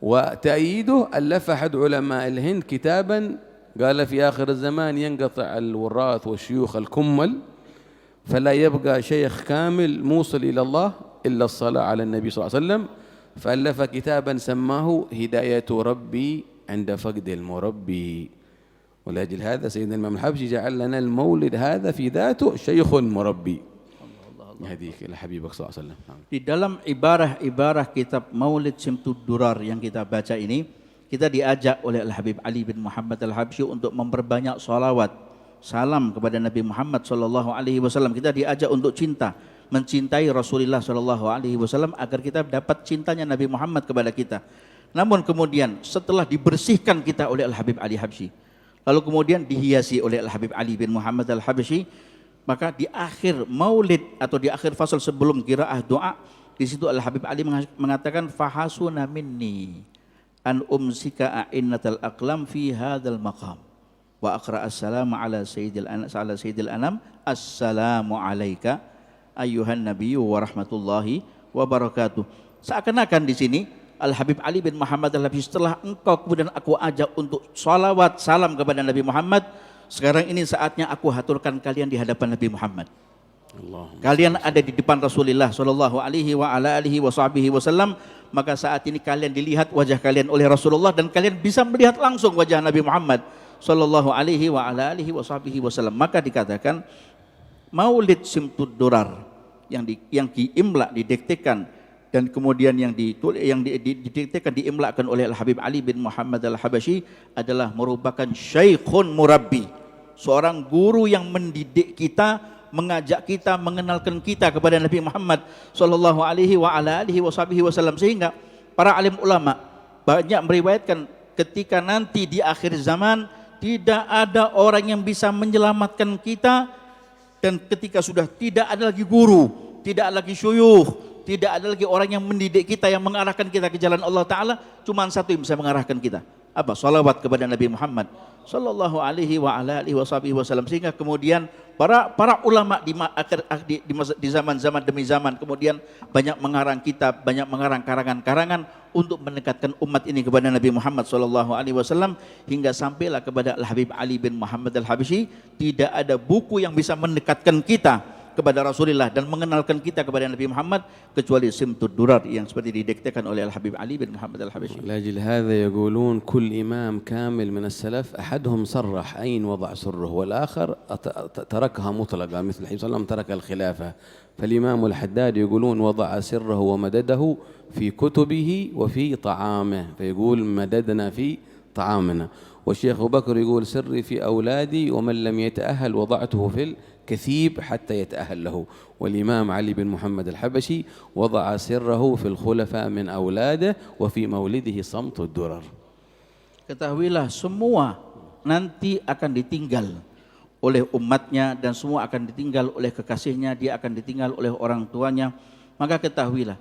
وتأييده ألف أحد علماء الهند كتابا قال في آخر الزمان ينقطع الوراث والشيوخ الكمل، فلا يبقى شيخ كامل موصل إلى الله إلا الصلاة على النبي صلى الله عليه وسلم، فألف كتابا سماه هداية ربي عند فقد المربي. ولأجل هذا سيدنا الإمام الحبشي جعل لنا المولد هذا في ذاته شيخ مربي. Hadis Habibuk sallallahu alaihi wasallam. Di dalam ibarah kitab Maulid Simtud Durar yang kita baca ini, kita diajak oleh Al-Habib Ali bin Muhammad Al-Habsyi untuk memperbanyak salawat, salam kepada Nabi Muhammad sallallahu alaihi wasallam. Kita diajak untuk mencintai Rasulullah sallallahu alaihi wasallam agar kita dapat cintanya Nabi Muhammad kepada kita. Namun kemudian setelah dibersihkan kita oleh Al-Habib Ali Habsyi, lalu kemudian dihiasi oleh Al-Habib Ali bin Muhammad Al-Habsyi, maka di akhir maulid atau di akhir fasal sebelum qiraah doa, di situ Al-Habib Ali mengatakan fahasuna minni an umsika a'innatal aqlam fi hadzal maqam wa aqra assalamu ala sayyidil anam assalamu alayka ayyuhan nabiyyu wa rahmatullahi wa barakatuh. Seakan-akan di sini Al-Habib Ali bin Muhammad Al-Habsyi, setelah engkau kemudian aku ajak untuk salawat salam kepada Nabi Muhammad, sekarang ini saatnya aku haturkan kalian di hadapan Nabi Muhammad. Kalian ada di depan Rasulullah sallallahu alaihi wa ala alihi wasallam, maka saat ini kalian dilihat wajah kalian oleh Rasulullah dan kalian bisa melihat langsung wajah Nabi Muhammad sallallahu alaihi wa ala alihi wasallam. Maka dikatakan Maulid Simtud Durar yang diimla, didiktekan dan kemudian yang didiktekan diimlakan oleh Al-Habib Ali bin Muhammad Al-Habsyi adalah merupakan syekhun murabbi, seorang guru yang mendidik kita, mengajak kita, mengenalkan kita kepada Nabi Muhammad sallallahu alaihi wa ala alihi wasallam, sehingga para alim ulama banyak meriwayatkan ketika nanti di akhir zaman tidak ada orang yang bisa menyelamatkan kita Dan ketika sudah tidak ada lagi guru, tidak ada lagi syuyukh, tidak ada lagi orang yang mendidik kita, yang mengarahkan kita ke jalan Allah Ta'ala, cuma satu yang bisa mengarahkan kita. Apa? Salawat kepada Nabi Muhammad sallallahu alaihi wa ala alihi wasallam. Sehingga kemudian para ulama di zaman-zaman demi zaman kemudian banyak mengarang kitab, banyak mengarang karangan-karangan untuk mendekatkan umat ini kepada Nabi Muhammad sallallahu alaihi wasallam, hingga sampailah kepada Al-Habib Ali bin Muhammad Al-Habsyi. Tidak ada buku yang bisa mendekatkan kita kepada Rasulullah dan mengenalkan kita kepada Nabi Muhammad kecuali Simtud Durar yang seperti didiktekan oleh Al-Habib Ali bin Muhammad Al-Habsyi. لأجل هذا يقولون كل إمام كامل من السلف أحدهم صرح أين وضع سره والآخر تركها مطلقة، مثل النبي صلى الله عليه وسلم ترك الخلافة. فالإمام الحداد يقولون وضع سره ومدده في كتبه وفي طعامه، فيقول مددنا في طعامنا. والشيخ أبو بكر يقول سري في أولادي ومن لم يتأهل وضعته في الكثيب حتى يتأهل له. والإمام علي بن محمد الحبشي وضع سره في الخلفاء من أولاده وفي مولده صمت الدرر. Ketahuilah semua nanti akan ditinggal oleh umatnya dan semua akan ditinggal oleh kekasihnya, dia akan ditinggal oleh orang tuanya. Maka ketahuilah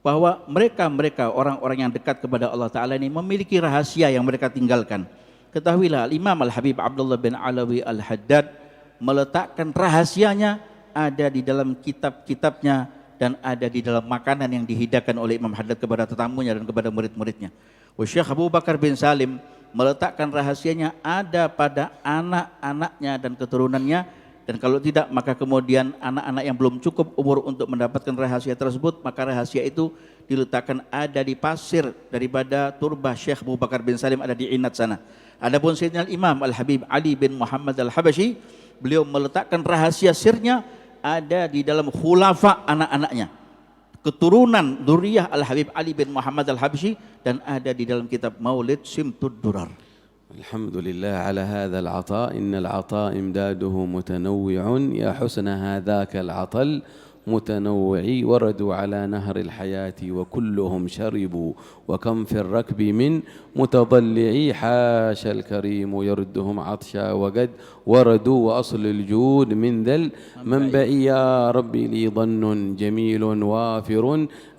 bahwa mereka orang-orang yang dekat kepada Allah Ta'ala ini memiliki rahasia yang mereka tinggalkan. Ketahuilah Imam Al-Habib Abdullah bin Alawi Al-Haddad meletakkan rahasianya ada di dalam kitab-kitabnya dan ada di dalam makanan yang dihidangkan oleh Imam Haddad kepada tetamunya dan kepada murid-muridnya. Syekh Abu Bakar bin Salim meletakkan rahasianya ada pada anak-anaknya dan keturunannya, dan kalau tidak maka kemudian anak-anak yang belum cukup umur untuk mendapatkan rahasia tersebut, maka rahasia itu diletakkan ada di pasir daripada turbah Syekh Abu Bakar bin Salim, ada di Inat sana. Adapun Sayyidina Imam Al-Habib Ali bin Muhammad Al-Habsyi, beliau meletakkan rahasia sirnya ada di dalam khulafa anak-anaknya, keturunan Dzurriyyah Al-Habib Ali bin Muhammad Al-Habsyi, dan ada di dalam kitab Maulid Simtud Durar. الحمد لله على هذا العطاء، إن العطاء إمداده متنوع، يا حسن هذاك العطل متنوعي وردوا على نهر الحياة وكلهم شربوا، وكم في الركب من متضلعي، حاش الكريم يردهم عطشا وقد وردوا، وأصل الجود من ذا المنبع، يا ربي لي ظن جميل وافر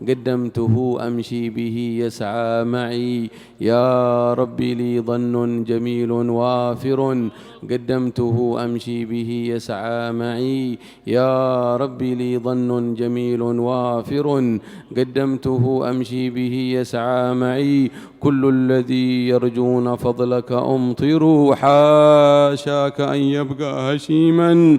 قدمته أمشي به يسعى معي، يا ربي لي ظن جميل وافر قدمته أمشي به يسعى معي، يا ربي لي ظن جميل وافر قدمته أمشي به يسعى معي، كل الذي يرجون فضلك أمطروا، حاشاك أن يبقى هشيما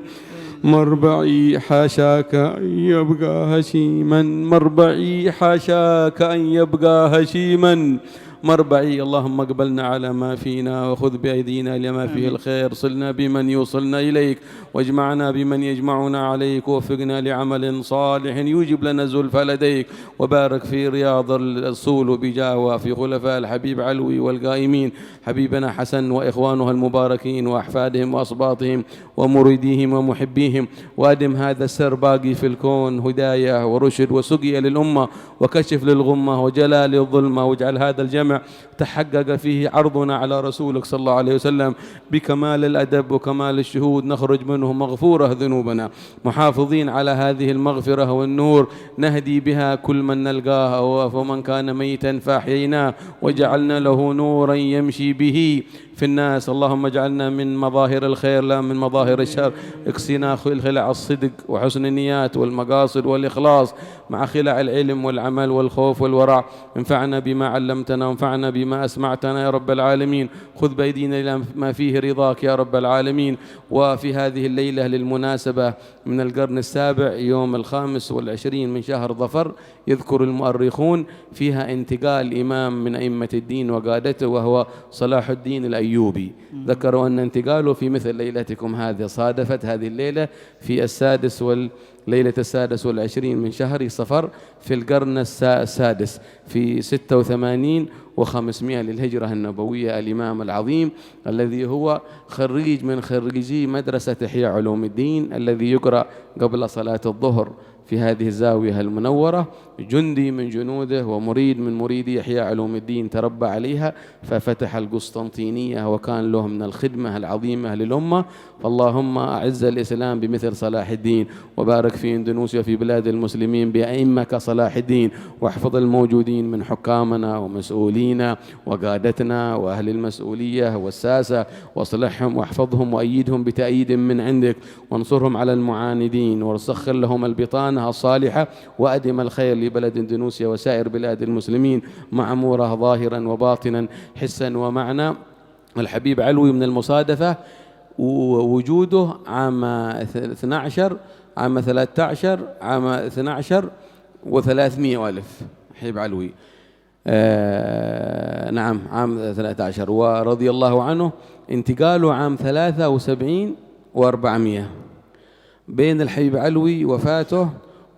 مربعي، حاشاك أن يبقى هشيما مربعي، حاشاك أن يبقى هشيما مربعي. اللهم اقبلنا على ما فينا وخذ بأيدينا لما فيه الخير، صلنا بمن يوصلنا إليك واجمعنا بمن يجمعنا عليك، ووفقنا لعمل صالح يوجب لنا الزلفى لديك، وبارك في رياض الصول بجاوة في خلفاء الحبيب علوي والقائمين، حبيبنا حسن وإخوانها المباركين وأحفادهم وأصباطهم ومريديهم ومحبيهم، وأدم هذا السر باقي في الكون هداية ورشد وسقيا للأمة وكشف للغمة وجلال للظلمة، واجعل هذا الجمع تحقق فيه عرضنا على رسولك صلى الله عليه وسلم بكمال الأدب وكمال الشهود، نخرج منه مغفورة ذنوبنا، محافظين على هذه المغفرة والنور، نهدي بها كل من نلقاه، ومن كان ميتا فأحييناه وجعلنا له نورا يمشي به في الناس. اللهم اجعلنا من مظاهر الخير لا من مظاهر الشر، اكسنا خلع الصدق وحسن النيات والمقاصد والإخلاص مع خلع العلم والعمل والخوف والورع، انفعنا بما علمتنا وانفعنا بما أسمعتنا يا رب العالمين، خذ بأيدينا إلى ما فيه رضاك يا رب العالمين. وفي هذه الليلة للمناسبة من القرن السابع يوم 25 من شهر ظفر، يذكر المؤرخون فيها انتقال إمام من أئمة الدين وقادته وهو صلاح الدين الأيوبي، ذكروا أن انتقاله في مثل ليلتكم هذه، صادفت هذه الليلة في ليلة 26 من شهر صفر في القرن السادس في 86 و500 للهجرة النبوية، الإمام العظيم الذي هو خريج من خريجي مدرسة إحياء علوم الدين، الذي يقرأ قبل صلاة الظهر في هذه الزاوية المنورة، جندي من جنوده ومريد من مريدي إحياء علوم الدين، تربى عليها ففتح القسطنطينية وكان له من الخدمة العظيمة للأمة. فاللهم أعز الإسلام بمثل صلاح الدين، وبارك في إندونيسيا وفي بلاد المسلمين بأئمة كصلاح الدين، واحفظ الموجودين من حكامنا ومسؤولينا وقادتنا وأهل المسؤولية والساسة، واصلحهم واحفظهم وأيدهم بتأييد من عندك، وانصرهم على المعاندين، وسخر لهم البطانة الصالحة، وأدم الخير لبلد إندونيسيا وسائر بلاد المسلمين معمورة ظاهرا وباطنا حسا ومعنى. الحبيب علوي من المصادفة ووجوده عام 12 عام 13 عام 12 و300 ألف. حبيب علوي نعم عام 13، ورضي الله عنه انتقاله عام 73 و400. بين الحبيب علوي وفاته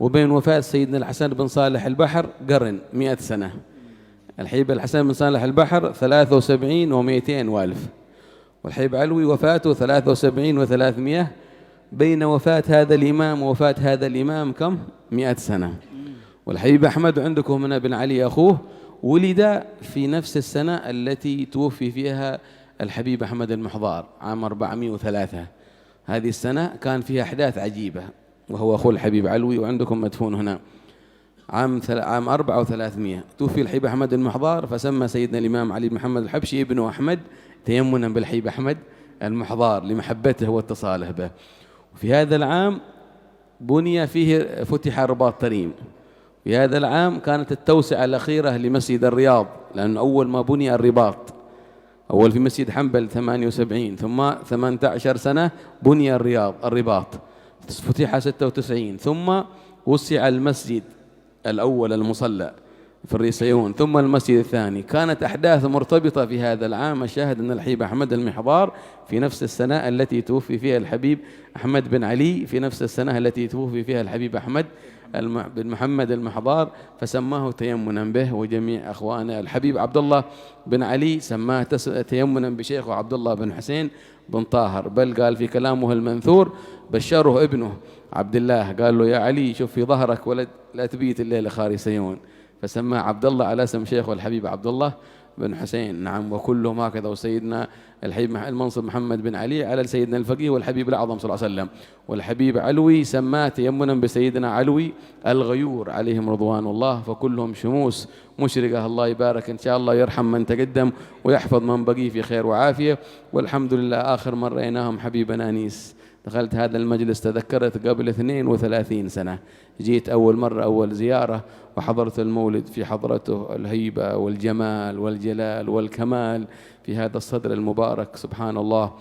وبين وفاة سيدنا الحسن بن صالح البحر قرن 100 سنة. الحبيب الحسن بن صالح البحر 73 و200 ألف، والحبيب علوي وفاته 73 و300. بين وفاة هذا الإمام ووفاة هذا الإمام كم؟ 100 سنة. والحبيب أحمد عندكم من ابن علي أخوه ولد في نفس السنة التي توفي فيها الحبيب أحمد المحضار عام 403. هذه السنة كان فيها أحداث عجيبة، وهو أخو الحبيب علوي وعندكم مدفون هنا. عام 4 و300 توفي الحبيب أحمد المحضار، فسمى سيدنا الإمام علي بن محمد الحبشي ابن أحمد تيمنا بالحبيب أحمد المحضار لمحبته واتصاله به. وفي هذا العام بني فيه فتح رباط تريم. في هذا العام كانت التوسعة الأخيرة لمسجد الرياض، لأن أول ما بني الرباط أول في مسجد حنبل 78، ثم 18 سنة بني الرباط فتح 96، ثم وسع المسجد الأول المصلى في الريسيون، ثم المسجد الثاني. كانت أحداث مرتبطة في هذا العام. الشاهد أن الحبيب أحمد المحضار في نفس السنة التي توفي فيها الحبيب أحمد بن علي، في نفس السنة التي توفي فيها الحبيب أحمد بن محمد المحضار، فسماه تيمنا به وجميع أخوانه. الحبيب عبد الله بن علي سماه تيمنا بشيخه عبد الله بن حسين بن طاهر، بل قال في كلامه المنثور بشره ابنه عبد الله، قال له يا علي شوف في ظهرك ولد لا تبيت الليل خارسيون، فسماه عبد الله على اسم شيخه الحبيب عبد الله بن حسين. نعم، وكلهم هكذا. وسيدنا الحبيب المنصب محمد بن علي على سيدنا الفقيه والحبيب الأعظم صلى الله عليه وسلم. والحبيب علوي سماه تيمنا بسيدنا علوي الغيور عليهم رضوان الله، فكلهم شموس مشرقة. الله يبارك إن شاء الله، يرحم من تقدم ويحفظ من بقي في خير وعافية. والحمد لله آخر من رأيناهم حبيبنا أنيس. دخلت هذا المجلس تذكرت قبل 32 سنة، جيت أول مرة أول زيارة وحضرت المولد في حضرته، الهيبة والجمال والجلال والكمال في هذا الصدر المبارك، سبحان الله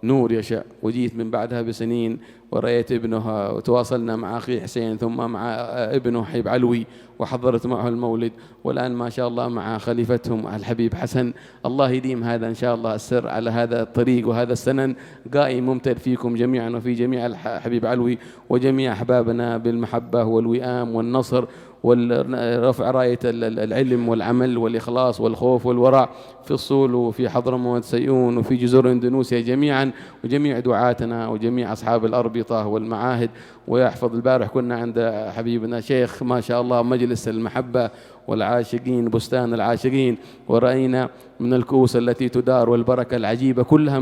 نور يشاء. وجيت من بعدها بسنين ورأيت ابنها، وتواصلنا مع أخي حسين ثم مع ابنه حبيب علوي وحضرت معه المولد، والآن ما شاء الله مع خليفتهم الحبيب حسن. الله يديم هذا إن شاء الله السر على هذا الطريق وهذا السنن قائم ممتد فيكم جميعا وفي جميع الحبيب علوي وجميع أحبابنا بالمحبة والوئام والنصر ورفع راية العلم والعمل والإخلاص والخوف والورع في الصول وفي حضرموت سيئون وفي جزر إندونيسيا جميعا، وجميع دعاتنا وجميع أصحاب الأربطة والمعاهد. ويحفظ البارح كنا عند حبيبنا شيخ ما شاء الله مجلس المحبة والعاشقين، بستان العاشقين، ورأينا من الكؤوس التي تدار والبركة العجيبة كلها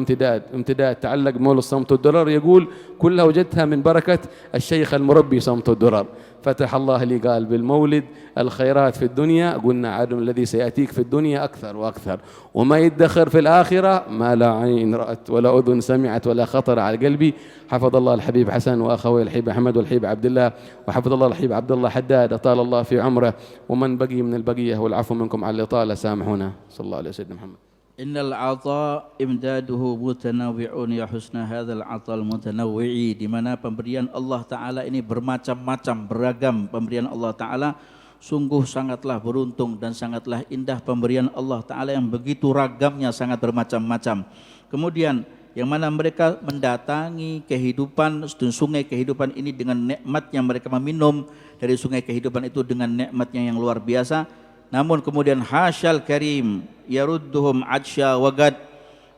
امتداد تعلق مولى صمت الدرر، يقول كلها وجدتها من بركة الشيخ المربي صمت الدرر. فتح الله لي قال بالمولد الخيرات في الدنيا، قلنا عدم الذي سيأتيك في الدنيا أكثر وأكثر، وما يدخر في الآخرة ما لا عين رأت ولا أذن سمعت ولا خطر على قلبي. حفظ الله الحبيب حسن وأخوي الحبيب أحمد والحبيب عبد الله، وحفظ الله الحبيب عبد الله حداد أطال الله في عمره، ومن بقي من البقية والعفو منكم على الإطالة سامحونا. صلى الله عليه وسلم محمد. Innal ata imdaduhu mutanawwi'un ya husna hadzal atal mutanawwi'i, di mana pemberian Allah Ta'ala ini bermacam-macam, beragam pemberian Allah Ta'ala. Sungguh sangatlah beruntung dan sangatlah indah pemberian Allah Ta'ala yang begitu ragamnya, sangat bermacam-macam. Kemudian yang mana mereka mendatangi kehidupan sungai kehidupan ini dengan nikmatnya, mereka meminum dari sungai kehidupan itu dengan nikmatnya yang luar biasa. Namun kemudian hasyal karim yarudduhum adsya wagad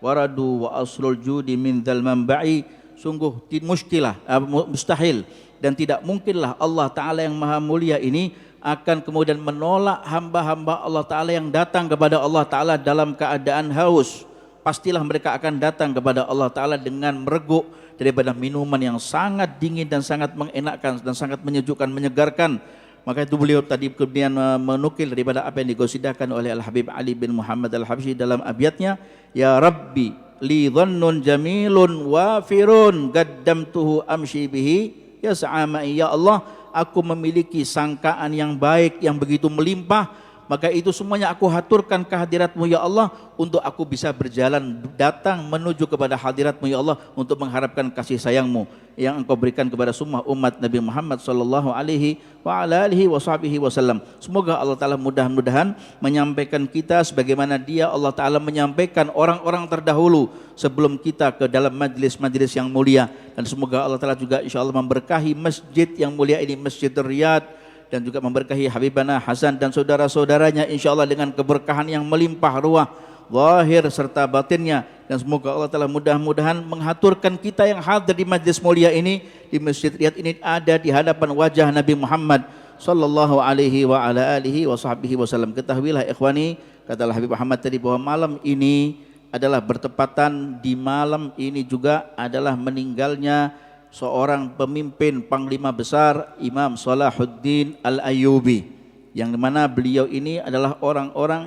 waradu wa aslul judi min dzal manba'i, sungguh mustahil dan tidak mungkinlah Allah Ta'ala yang maha mulia ini akan kemudian menolak hamba-hamba Allah Ta'ala yang datang kepada Allah Ta'ala dalam keadaan haus. Pastilah mereka akan datang kepada Allah Ta'ala dengan mereguk daripada minuman yang sangat dingin dan sangat mengenakkan dan sangat menyejukkan, menyegarkan. Maka itu beliau tadi kemudian menukil daripada apa yang digosidakan oleh Al-Habib Ali bin Muhammad Al-Habsyi dalam abiyatnya, ya Rabbi li dhannun jamilun wafirun gaddamtuhu amshi bihi yas'a ma'i. Ya Allah, aku memiliki sangkaan yang baik yang begitu melimpah, maka itu semuanya aku haturkan kehadirat-Mu ya Allah, untuk aku bisa berjalan datang menuju kepada hadirat-Mu ya Allah, untuk mengharapkan kasih sayang-Mu yang Engkau berikan kepada semua umat Nabi Muhammad sallallahu alaihi wa ala alihi wa sahbihi wasallam. Semoga Allah Ta'ala mudah-mudahan menyampaikan kita sebagaimana Dia Allah Ta'ala menyampaikan orang-orang terdahulu sebelum kita ke dalam majlis-majlis yang mulia, dan semoga Allah Ta'ala juga insyaAllah memberkahi masjid yang mulia ini, Masjid Riyadh, dan juga memberkahi Habibana Hasan dan saudara-saudaranya insyaAllah dengan keberkahan yang melimpah ruah zahir serta batinnya. Dan semoga Allah Ta'ala mudah-mudahan menghaturkan kita yang hadir di majlis mulia ini, di Masjid Riyadh ini, ada di hadapan wajah Nabi Muhammad sallallahu alaihi wa ala alihi wa sahbihi wasallam. Ketahuilah ikhwani, kata Habib Muhammad tadi, bahwa malam ini adalah bertepatan, di malam ini juga adalah meninggalnya seorang pemimpin panglima besar, Imam Salahuddin Al-Ayyubi, yang dimana beliau ini adalah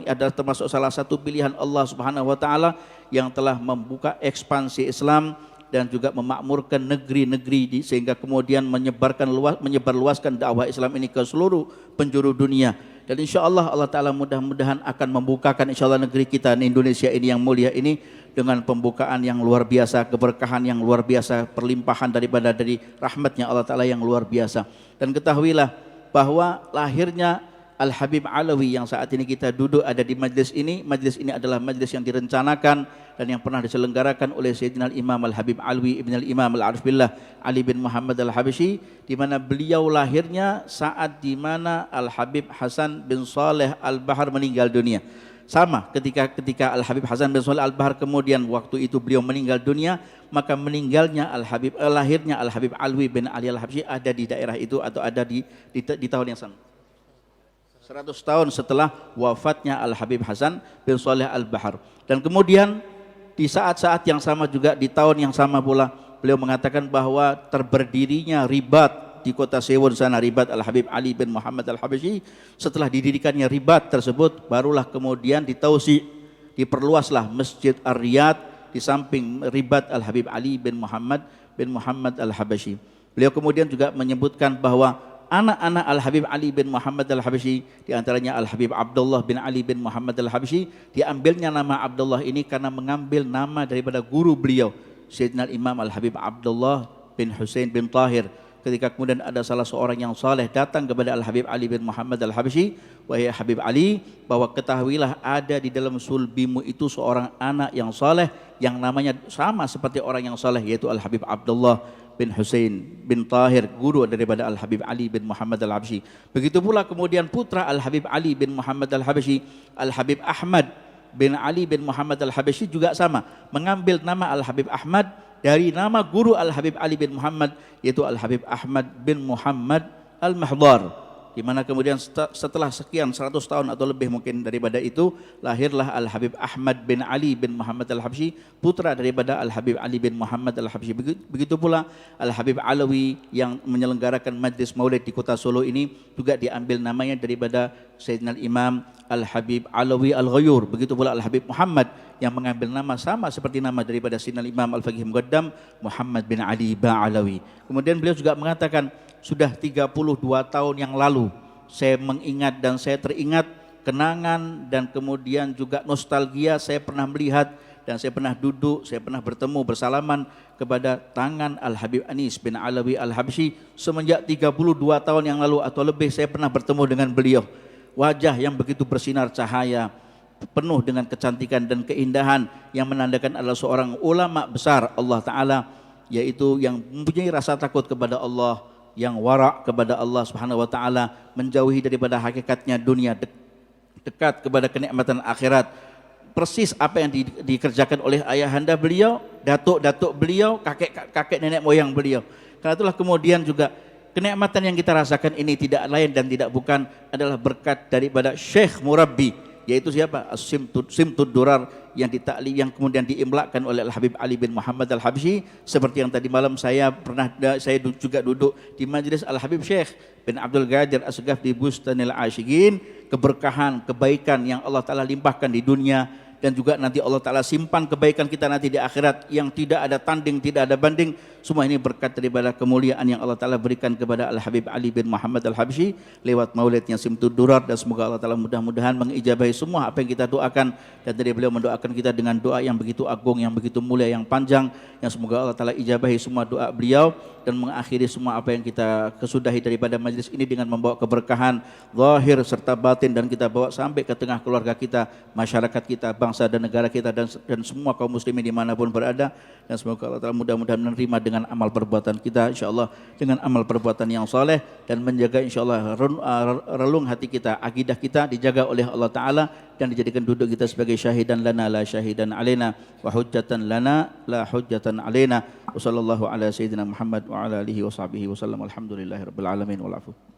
adalah termasuk salah satu pilihan Allah Subhanahu wa Ta'ala yang telah membuka ekspansi Islam dan juga memakmurkan negeri-negeri sehingga kemudian menyebarluaskan dakwah Islam ini ke seluruh penjuru dunia. Dan insya Allah Allah Ta'ala mudah-mudahan akan membukakan insya Allah negeri kita Indonesia ini yang mulia ini dengan pembukaan yang luar biasa, keberkahan yang luar biasa, perlimpahan dari rahmatnya Allah Ta'ala yang luar biasa. Dan ketahuilah bahwa lahirnya Al-Habib Alawi yang saat ini kita duduk ada di majlis ini adalah majlis yang direncanakan dan yang pernah diselenggarakan oleh Sayyidina Imam Al-Habib Alawi Ibn Al-Imam Al-Arif Billah Ali bin Muhammad Al-Habsyi, di mana beliau lahirnya saat di mana Al-Habib Hasan bin Saleh Al-Bahar meninggal dunia. Sama ketika Al-Habib Hasan bin Saleh Al-Bahar kemudian waktu itu beliau meninggal dunia, maka meninggalnya lahirnya Al-Habib Alawi bin Ali Al-Habsyi ada di daerah itu atau ada di tahun yang sama. 100 tahun setelah wafatnya Al-Habib Hasan bin Saleh Al-Bahar. Dan kemudian di saat-saat yang sama juga, di tahun yang sama pula, beliau mengatakan bahwa terberdirinya ribat di kota Sewon sana, ribat Al-Habib Ali bin Muhammad Al-Habsyi. Setelah didirikannya ribat tersebut, barulah kemudian diperluaslah Masjid Ar-Riyadh di samping ribat Al-Habib Ali bin Muhammad Al-Habsyi. Beliau kemudian juga menyebutkan bahwa anak-anak Al-Habib Ali bin Muhammad Al-Habsyi, di antaranya Al-Habib Abdullah bin Ali bin Muhammad Al-Habsyi, diambilnya nama Abdullah ini karena mengambil nama daripada guru beliau, Sayyidina Imam Al-Habib Abdullah bin Husain bin Tahir. Ketika kemudian ada salah seorang yang saleh datang kepada Al-Habib Ali bin Muhammad Al-Habsyi, wahai Habib Ali, bahwa ketahuilah ada di dalam sulbimu itu seorang anak yang saleh yang namanya sama seperti orang yang saleh, yaitu Al-Habib Abdullah bin Husain bin Tahir, guru daripada Al-Habib Ali bin Muhammad Al-Habsyi. Begitu pula kemudian putra Al-Habib Ali bin Muhammad Al-Habsyi, Al-Habib Ahmad bin Ali bin Muhammad Al-Habsyi juga sama, mengambil nama Al-Habib Ahmad dari nama guru Al-Habib Ali bin Muhammad, yaitu Al-Habib Ahmad bin Muhammad Al-Mahdar, di mana kemudian setelah sekian 100 tahun atau lebih mungkin daripada itu, lahirlah Al-Habib Ahmad bin Ali bin Muhammad Al-Habsyi, putra daripada Al-Habib Ali bin Muhammad Al-Habsyi. Begitu pula Al-Habib Alawi yang menyelenggarakan majlis maulid di kota Solo ini juga diambil namanya daripada Sayyidina Imam Al-Habib Alawi Al-Ghayur. Begitu pula Al-Habib Muhammad yang mengambil nama sama seperti nama daripada Sayyidina Imam Al-Faqih Muqaddam Muhammad bin Ali Ba'alawi. Kemudian beliau juga mengatakan, sudah 32 tahun yang lalu saya mengingat dan saya teringat kenangan dan kemudian juga nostalgia, saya pernah melihat dan saya pernah duduk, saya pernah bertemu bersalaman kepada tangan Al-Habib Anis bin Alawi Al-Habsyi semenjak 32 tahun yang lalu atau lebih. Saya pernah bertemu dengan beliau, wajah yang begitu bersinar cahaya, penuh dengan kecantikan dan keindahan yang menandakan adalah seorang ulama besar Allah Ta'ala, yaitu yang mempunyai rasa takut kepada Allah, yang wara' kepada Allah Subhanahu wa Ta'ala, menjauhi daripada hakikatnya dunia, dekat kepada kenikmatan akhirat. Persis apa yang dikerjakan oleh ayahanda beliau, datuk-datuk beliau, kakek nenek moyang beliau. Karena itulah kemudian juga kenikmatan yang kita rasakan ini tidak lain dan tidak bukan adalah berkat daripada Syekh Murabbi, yaitu siapa? Simtud Durar yang yang kemudian diimlakkan oleh Al-Habib Ali bin Muhammad Al-Habsyi. Seperti yang tadi malam saya juga duduk di majelis Al-Habib Syekh bin Abdul Qadir As-Segaf di Bustanil Asyikin. Keberkahan, kebaikan yang Allah Ta'ala limpahkan di dunia, dan juga nanti Allah Ta'ala simpan kebaikan kita nanti di akhirat yang tidak ada tanding, tidak ada banding. Semua ini berkat daripada kemuliaan yang Allah Ta'ala berikan kepada Al-Habib Ali bin Muhammad Al-Habsyi lewat maulidnya Simtud Durar. Dan semoga Allah Ta'ala mudah-mudahan mengijabahi semua apa yang kita doakan, dan dari beliau mendoakan kita dengan doa yang begitu agung, yang begitu mulia, yang panjang, yang semoga Allah Ta'ala ijabahi semua doa beliau dan mengakhiri semua apa yang kita kesudahi daripada majlis ini dengan membawa keberkahan zahir serta batin, dan kita bawa sampai ke tengah keluarga kita, masyarakat kita, bangsa dan negara kita, dan semua kaum muslimin dimanapun berada. Dan semoga Allah Ta'ala mudah-mudahan menerima dengan amal perbuatan kita, insyaAllah dengan amal perbuatan yang soleh, dan menjaga insyaAllah relung hati kita, akidah kita dijaga oleh Allah Ta'ala, dan dijadikan duduk kita sebagai syahidan lana la syahidan alaina, wa hujjatan lana la hujjatan alaina. Wa sallallahu ala sayyidina Muhammad wa ala alihi wa sahbihi wa sallam. Alhamdulillahi rabbil alamin wal afu.